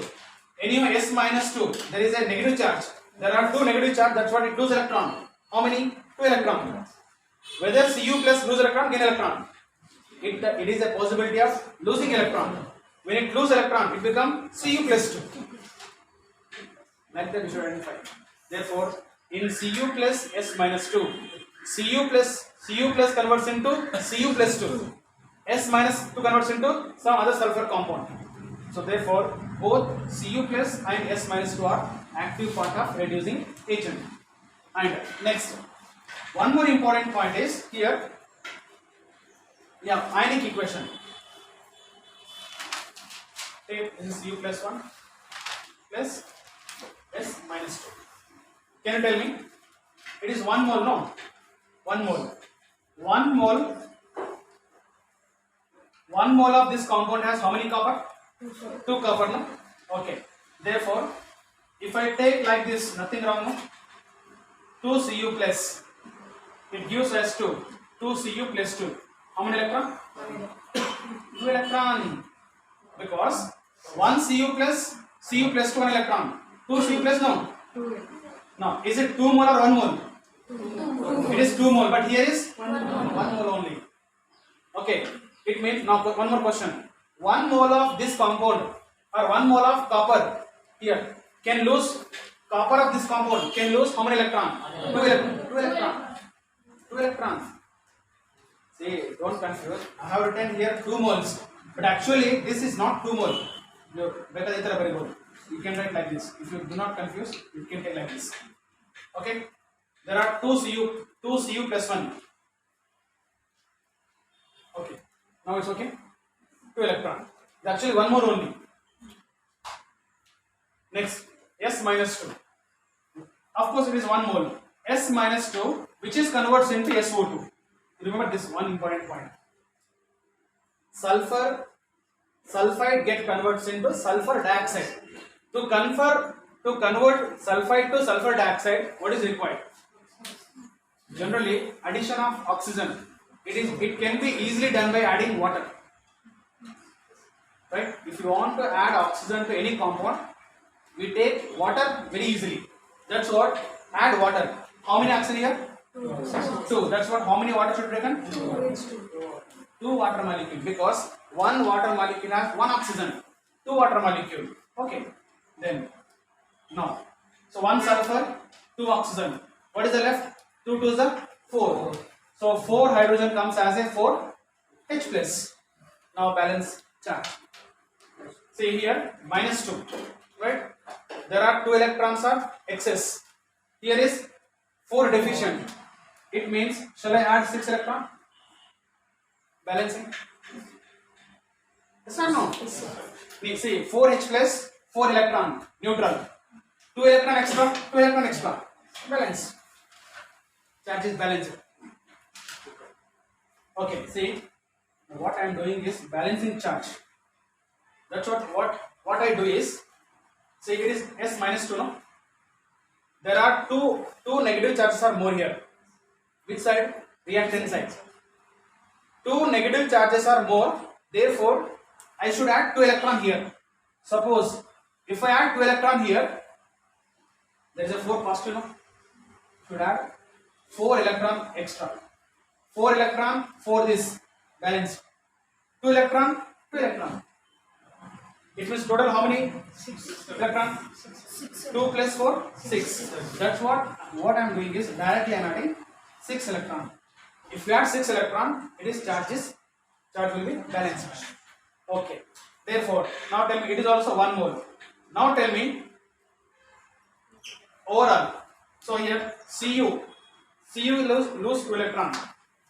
Speaker 1: Anyway, S minus 2, there is a negative charge. There are two negative charge, that's what it lose electron. How many? 2 electron. Whether Cu plus lose electron, gain electron. It is a possibility of losing electron. When it lose electron, it becomes Cu plus 2. Like that we should identify. Therefore, in Cu plus S minus 2, Cu plus converts into Cu plus 2. S minus 2 converts into some other sulfur compound. So therefore, both Cu plus and S minus 2 are active part of reducing agent. And next, one more important point is here, ionic equation. Take this is Cu plus 1 plus S minus 2. Can you tell me? It is 1 mole, no? 1 mole. 1 mole of this compound has how many copper? 2 copper, no? Okay. Therefore, if I take like this, nothing wrong, no? 2 Cu plus, it gives us 2 Cu plus 2. How many electron? 2 electron. Because 1 Cu plus 2 1 electron. 2 Cu plus, no? Now, is it 2 mole or 1 mole? It is 2 mole, but here is 1 mole only. Okay, it means, now one more question. 1 mole of this compound or 1 mole of copper here can lose, copper of this compound can lose how many electron? 2 electron. 2 electrons. See, don't confuse. I have written here 2 moles, but actually this is not 2 mole. You can write like this. If you do not confuse, you can take like this. Okay. There are 2 Cu plus 1. Okay. Now it's okay. 2 electron. It's actually 1 more only. Next, S minus 2. Of course, it is 1 mole. S minus 2, which is converts into SO2. Remember this one important point. Sulfide get converts into sulfur dioxide. To convert sulfide to sulfur dioxide, what is required? Generally, addition of oxygen. It can be easily done by adding water. Right? If you want to add oxygen to any compound, we take water very easily. That's what, add water. How many oxygen here? 2. That's what, how many water should be taken? 2 water molecule, because 1 water molecule has 1 oxygen. 2 water molecule. Okay. Then, now, so 1 sulfur, 2 oxygen. What is the left? 2 to the 4. So 4 hydrogen comes as a 4 H plus. Now balance charge. See here, minus 2. Right? There are 2 electrons are excess. Here is 4 deficient. It means, shall I add 6 electron? Balancing. Yes or no? See, 4H plus 4 electron, neutral. 2 electron extra, 2 electron extra. Balance. Charge is balanced. Okay, see, what I am doing is balancing charge. That's what I do is, see, it is S minus 2, no? There are two negative charges are more here. Which side? Reactant side. Two negative charges are more, therefore I should add 2 electron here. Suppose if I add 2 electron here, there is a 4 positive, no? Should add 4 electron extra. 4 electron for this balance. 2 electron, 2 electron. It means total how many? 6 electron? 2 plus 4, 6. That's what I am doing is directly I am adding 6 electron. If you add 6 electron, it is charge will be balanced. Okay. Therefore, now tell me, it is also 1 mole. Now tell me overall. So here Cu lose 2 electron.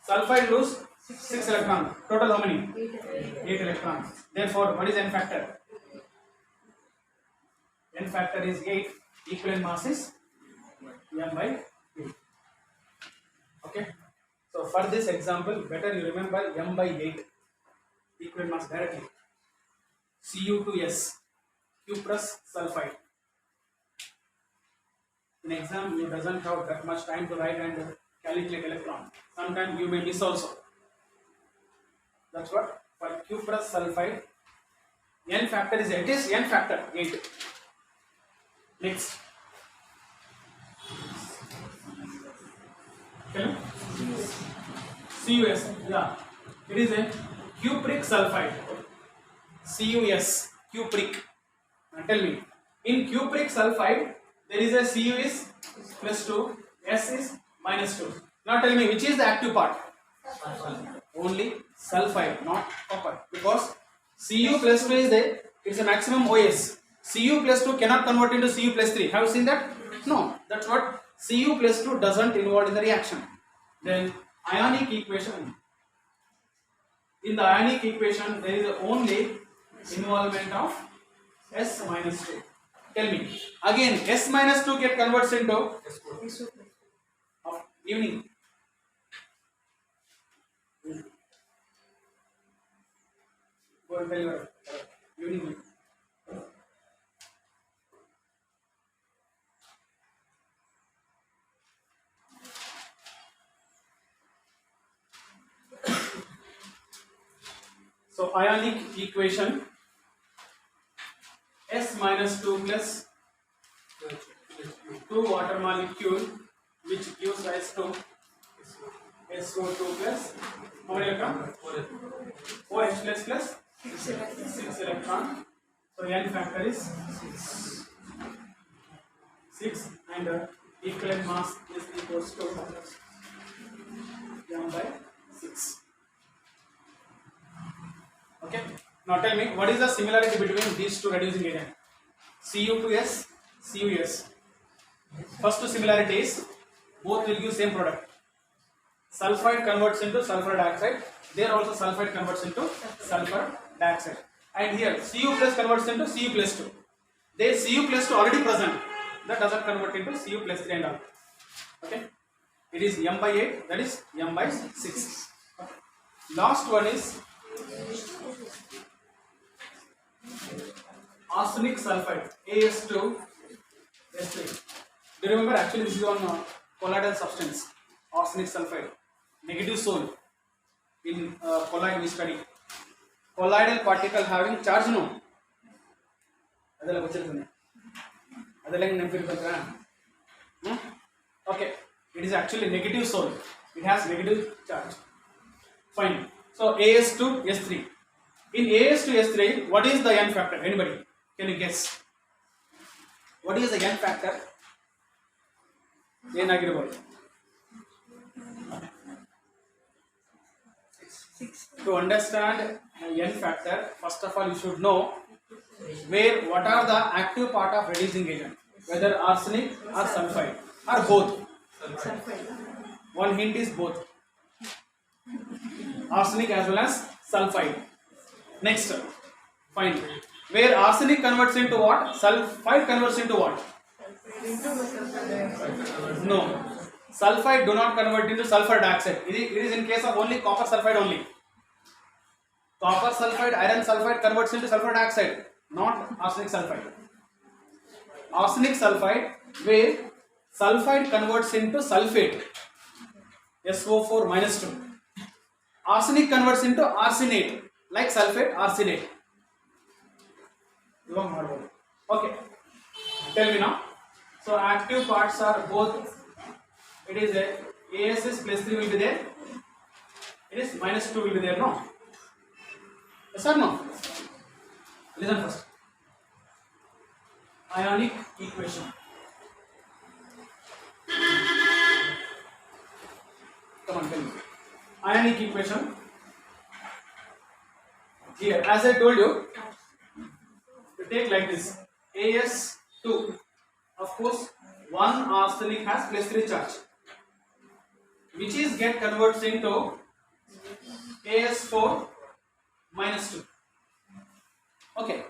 Speaker 1: Sulfide lose 6 electron. Total how many? 8 electrons. Therefore, what is N factor? N factor is 8. Equivalent mass is M by 8. Okay. So for this example, better you remember M by 8. Equivalent mass directly. Cu2S, cuprous sulfide. In exam, you doesn't have that much time to write and calculate electron. Sometimes you may miss also. That's what for cuprous sulfide. N factor is 8. It is N factor 8. Next. Okay. CUS. Yeah. It is a cupric sulfide. CUS. Cupric. Now tell me. In cupric sulfide, there is a Cu is plus 2, S is minus 2. Now tell me which is the active part? Only sulfide, not copper. Because Cu plus 2 is there, it's a maximum OS. Cu plus 2 cannot convert into Cu plus 3. Have you seen that? No. That's what Cu plus 2 doesn't involve in the reaction. Then ionic equation. In the ionic equation, there is only involvement of S minus 2. Tell me. Again, S minus 2 get converts into of evening. Go and tell your evening. So ionic equation S minus 2 plus 2 water molecule which gives rise to SO2 plus how many electron? 4H plus 6 electron. So N factor is 6 and equivalent mass is equals to M by 6. Okay. Now tell me what is the similarity between these two reducing agents? Cu2S, Cus. First similarity is both will give same product. Sulfide converts into sulfur dioxide. There also sulfide converts into sulfur dioxide. And here Cu plus converts into Cu plus 2. There Cu plus 2 already present. That doesn't convert into Cu plus 3 and all. Okay. It is M by 8. That is M by 6. Okay. Last one is arsenic sulfide, As2S3. Do you remember actually this is one colloidal substance, arsenic sulfide, negative soul. In colloid we study. Colloidal particle having charge no. Okay, it is actually negative soul. It has negative charge. Fine. So As2S3. In As2S3, what is the N factor? Anybody? Can you guess? What is the N factor? To understand N factor, first of all you should know what are the active part of reducing agent, whether arsenic or sulfide or both. One hint is both. Arsenic as well as sulfide. Next, fine. Where arsenic converts into what? Sulfide converts into what? No, sulfide do not convert into sulfur dioxide. It is in case of only copper sulfide only. Copper sulfide, iron sulfide converts into sulfur dioxide, not arsenic sulfide. Arsenic sulfide, where sulfide converts into sulfate, SO4 minus 2. Arsenic converts into arsenate, like sulfate, arsenate. Okay, tell me now. So active parts are both. It is a ASS plus 3 will be there. It is minus 2 will be there. No. Yes or no? Listen first. Ionic equation. Come on, tell me. Ionic equation. Here, as I told you, to take like this. AS2. Of course, one arsenic has plus 3 charge, which is get converts into AS4 minus 2. Okay.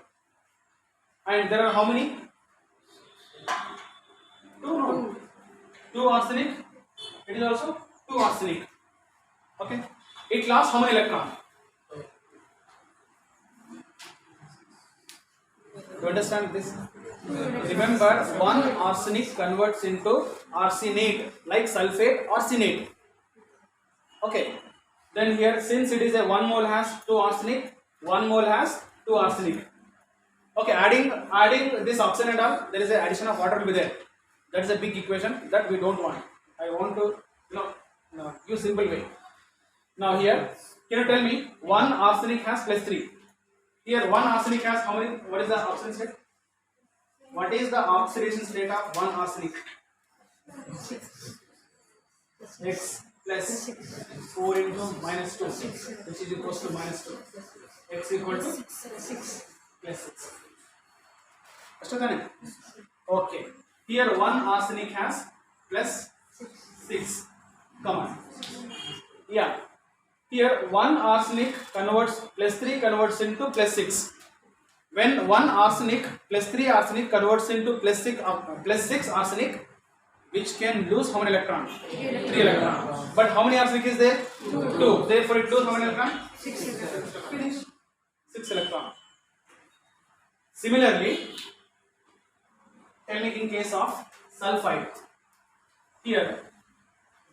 Speaker 1: And there are how many? 2, no. 2 arsenic. It is also 2 arsenic. Okay. It lost how many electrons? You understand this? Remember, one arsenic converts into arsenate, like sulfate, arsenate. Okay. Then here, since it is a 1 mole has 2 arsenic, 1 mole has 2 arsenic. Okay, adding this oxygen and all, there is an addition of water will be there. That is a big equation that we don't want. I want to use simple way. Now here, can you tell me, 1 arsenic has plus 3. Here 1 arsenic has how many? What is the oxidation state? What is the oxidation state of 1 arsenic? X plus 4 into minus 2, which is equals to minus 2. X equal to 6 plus 6. Understand? Okay. Here 1 arsenic has plus 6. Come on. Yeah. Here 1 arsenic converts plus 3 converts into plus 6. When 1 arsenic plus 3 arsenic converts into plus 6 arsenic, which can lose how many electrons? 3 electrons. But how many arsenic is there? 2. Therefore it loses how many electrons? 6 electrons. Finish. 6 electrons. Similarly, tell me in case of sulfide. Here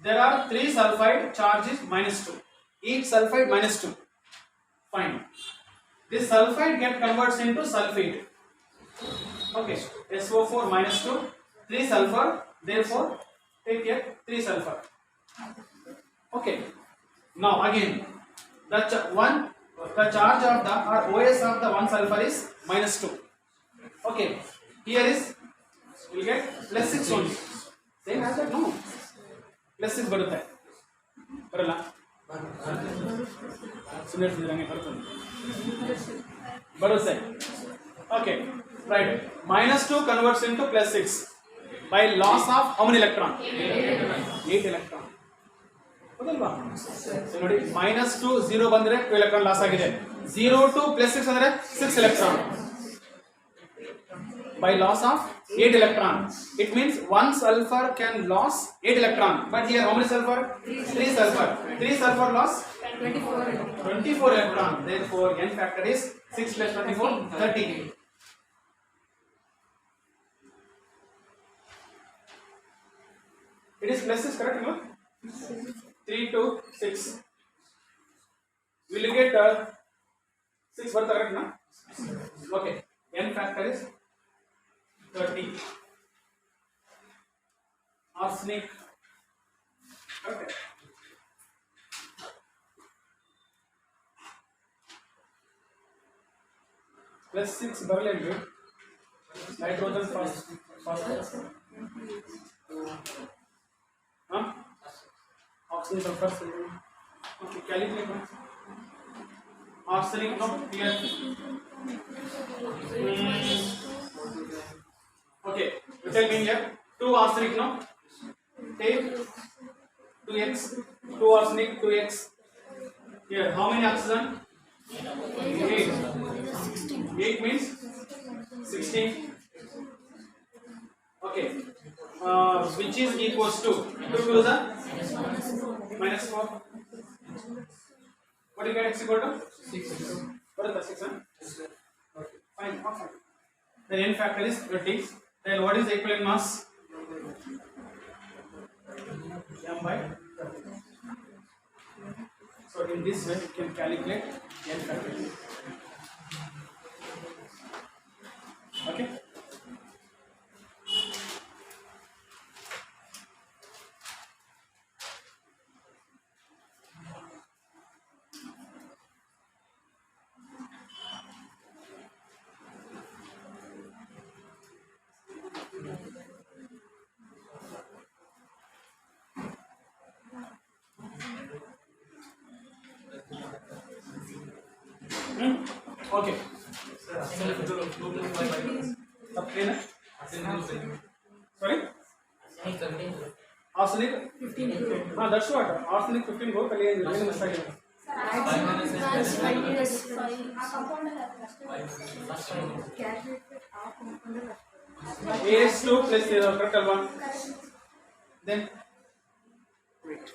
Speaker 1: there are 3 sulfide charges minus 2. Each sulfide minus 2. Fine. This sulfide converts into sulfate. Okay. SO4 minus 2. 3 sulfur. Therefore, take here 3 sulfur. Okay. Now again, the charge of the or OS of the 1 sulfur is minus 2. Okay. Here is you will get plus 6 only. Same as that? No. Plus 6 ಬರುತ್ತೆ ಬರಲ್ಲ ಬರುತ್ತೆ. Okay, right. Minus 2 converts into plus 6 by loss of how many electron? 8 electron. ಹೌದಲ್ವಾ? ನೋಡಿ minus 2 0 ಬಂದ್ರೆ 2 electron loss ಆಗಿದೆ. 0 to plus 6 ಅಂದ್ರೆ 6 electron by loss of 8 electron. It means 1 sulfur can lose 8 electron. But here how many sulfur? 3 sulfur. 3 sulfur loss 24 electron. Therefore n factor is 6 plus 24 30. It is plus 6, correct? No? 3 to 6. Will you get 6 ಬರ್ತಾ correct na? Okay. N factor is 30. Arsenic. Okay. Plus 6 ಬರಲೇನ್ರಿ nitrogen phosphorus oxygen sulfur. Okay, calculate. Arsenic no here. Okay, you tell me here 2 arsenic no. Take 2x, 2 arsenic, 2x. Here how many oxygen? 8. 8 means 16. Okay. Which is equals to 2 to the minus 4. What do you get x equal to? 6. What is the 6? Huh? Okay. Fine. Awesome. Then n factor is 20. Then what is the equivalent mass? M by 30. So in this way you can calculate n factor. Okay. Okay. सब clear है? Sorry? Arsenic 15. हाँ, that's what. Arsenic 15 go पहले remaining side में.
Speaker 2: Minus 5 plus 5.
Speaker 1: AS2 plus the correct one. Then wait.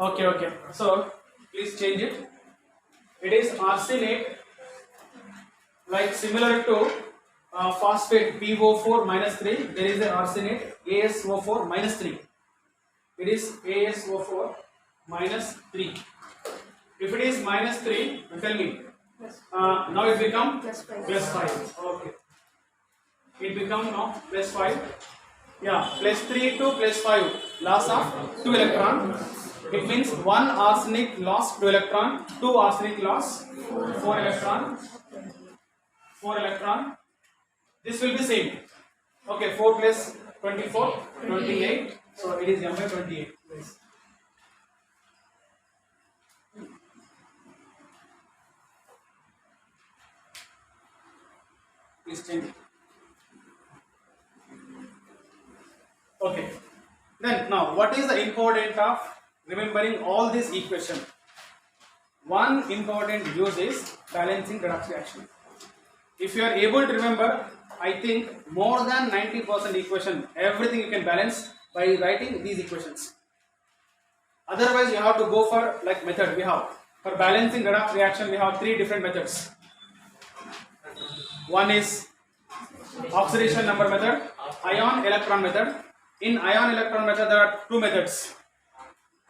Speaker 1: Okay. So please change it. It is arsenate, like similar to phosphate PO4 minus 3. There is an arsenate ASO4 minus 3. It is ASO4 minus 3. If it is minus 3, tell me. Now it become plus 5. Okay. It become now plus 5. Yeah, plus 3 to plus 5. Loss of 2 electron. It means 1 arsenic loss 2 electron. 2 arsenic loss 4 electron. 4 electron. This will be same. Okay, 4 plus 24, 28. So it is M by 28. Yes. Please change it. Okay. Then now, what is the importance of remembering all this equation? One important use is balancing redox reaction. If you are able to remember, I think more than 90% equation, everything you can balance by writing these equations. Otherwise, you have to go for like method. We have for balancing redox reaction, we have 3 different methods. One is oxidation number method, ion electron method. In ion electron method, there are 2 methods.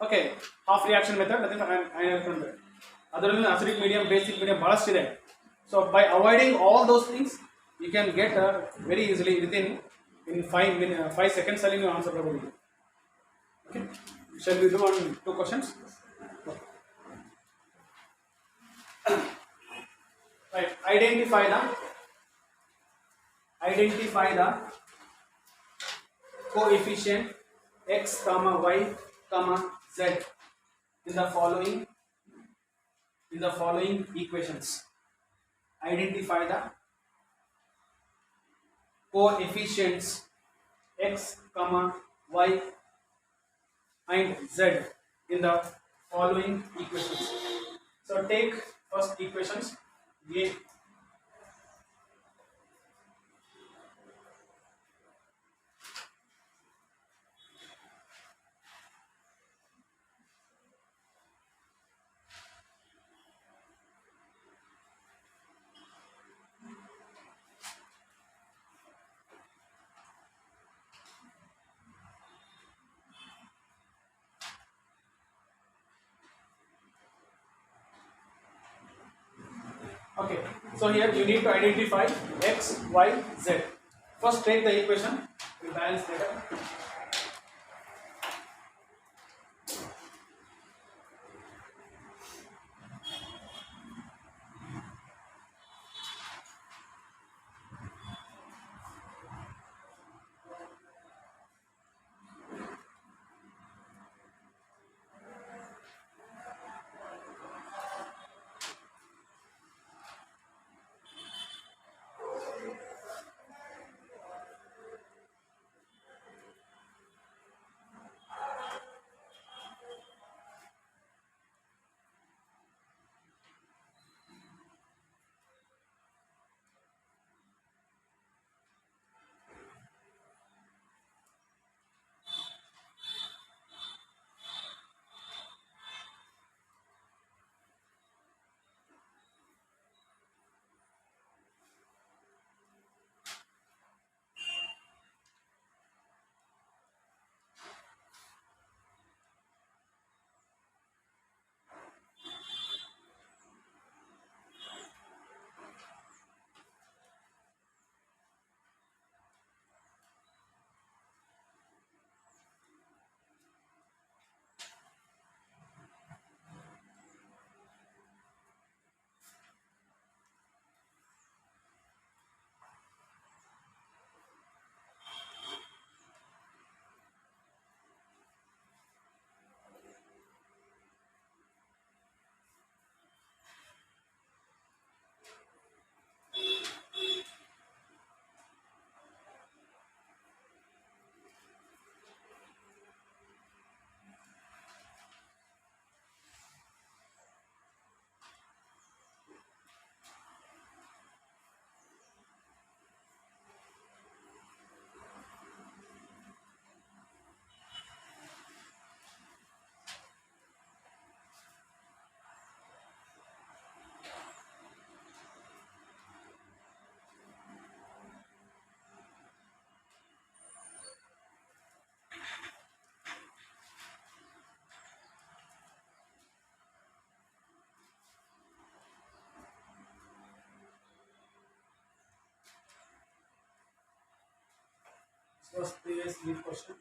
Speaker 1: Okay, half reaction method, nothing but ion electron method. Other than acidic medium, basic medium, balast ಇದೆ. So by avoiding all those things, you can get very easily within 5 seconds. Only you answer probably. Okay, shall we do on 2 questions? Right, identify the coefficient x comma y comma z in the following equations. Identify the coefficients x comma y and z in the following equations. So take first equations a. Okay, so here you need to identify x, y, z. First take the equation, we balance later. was previous lead question.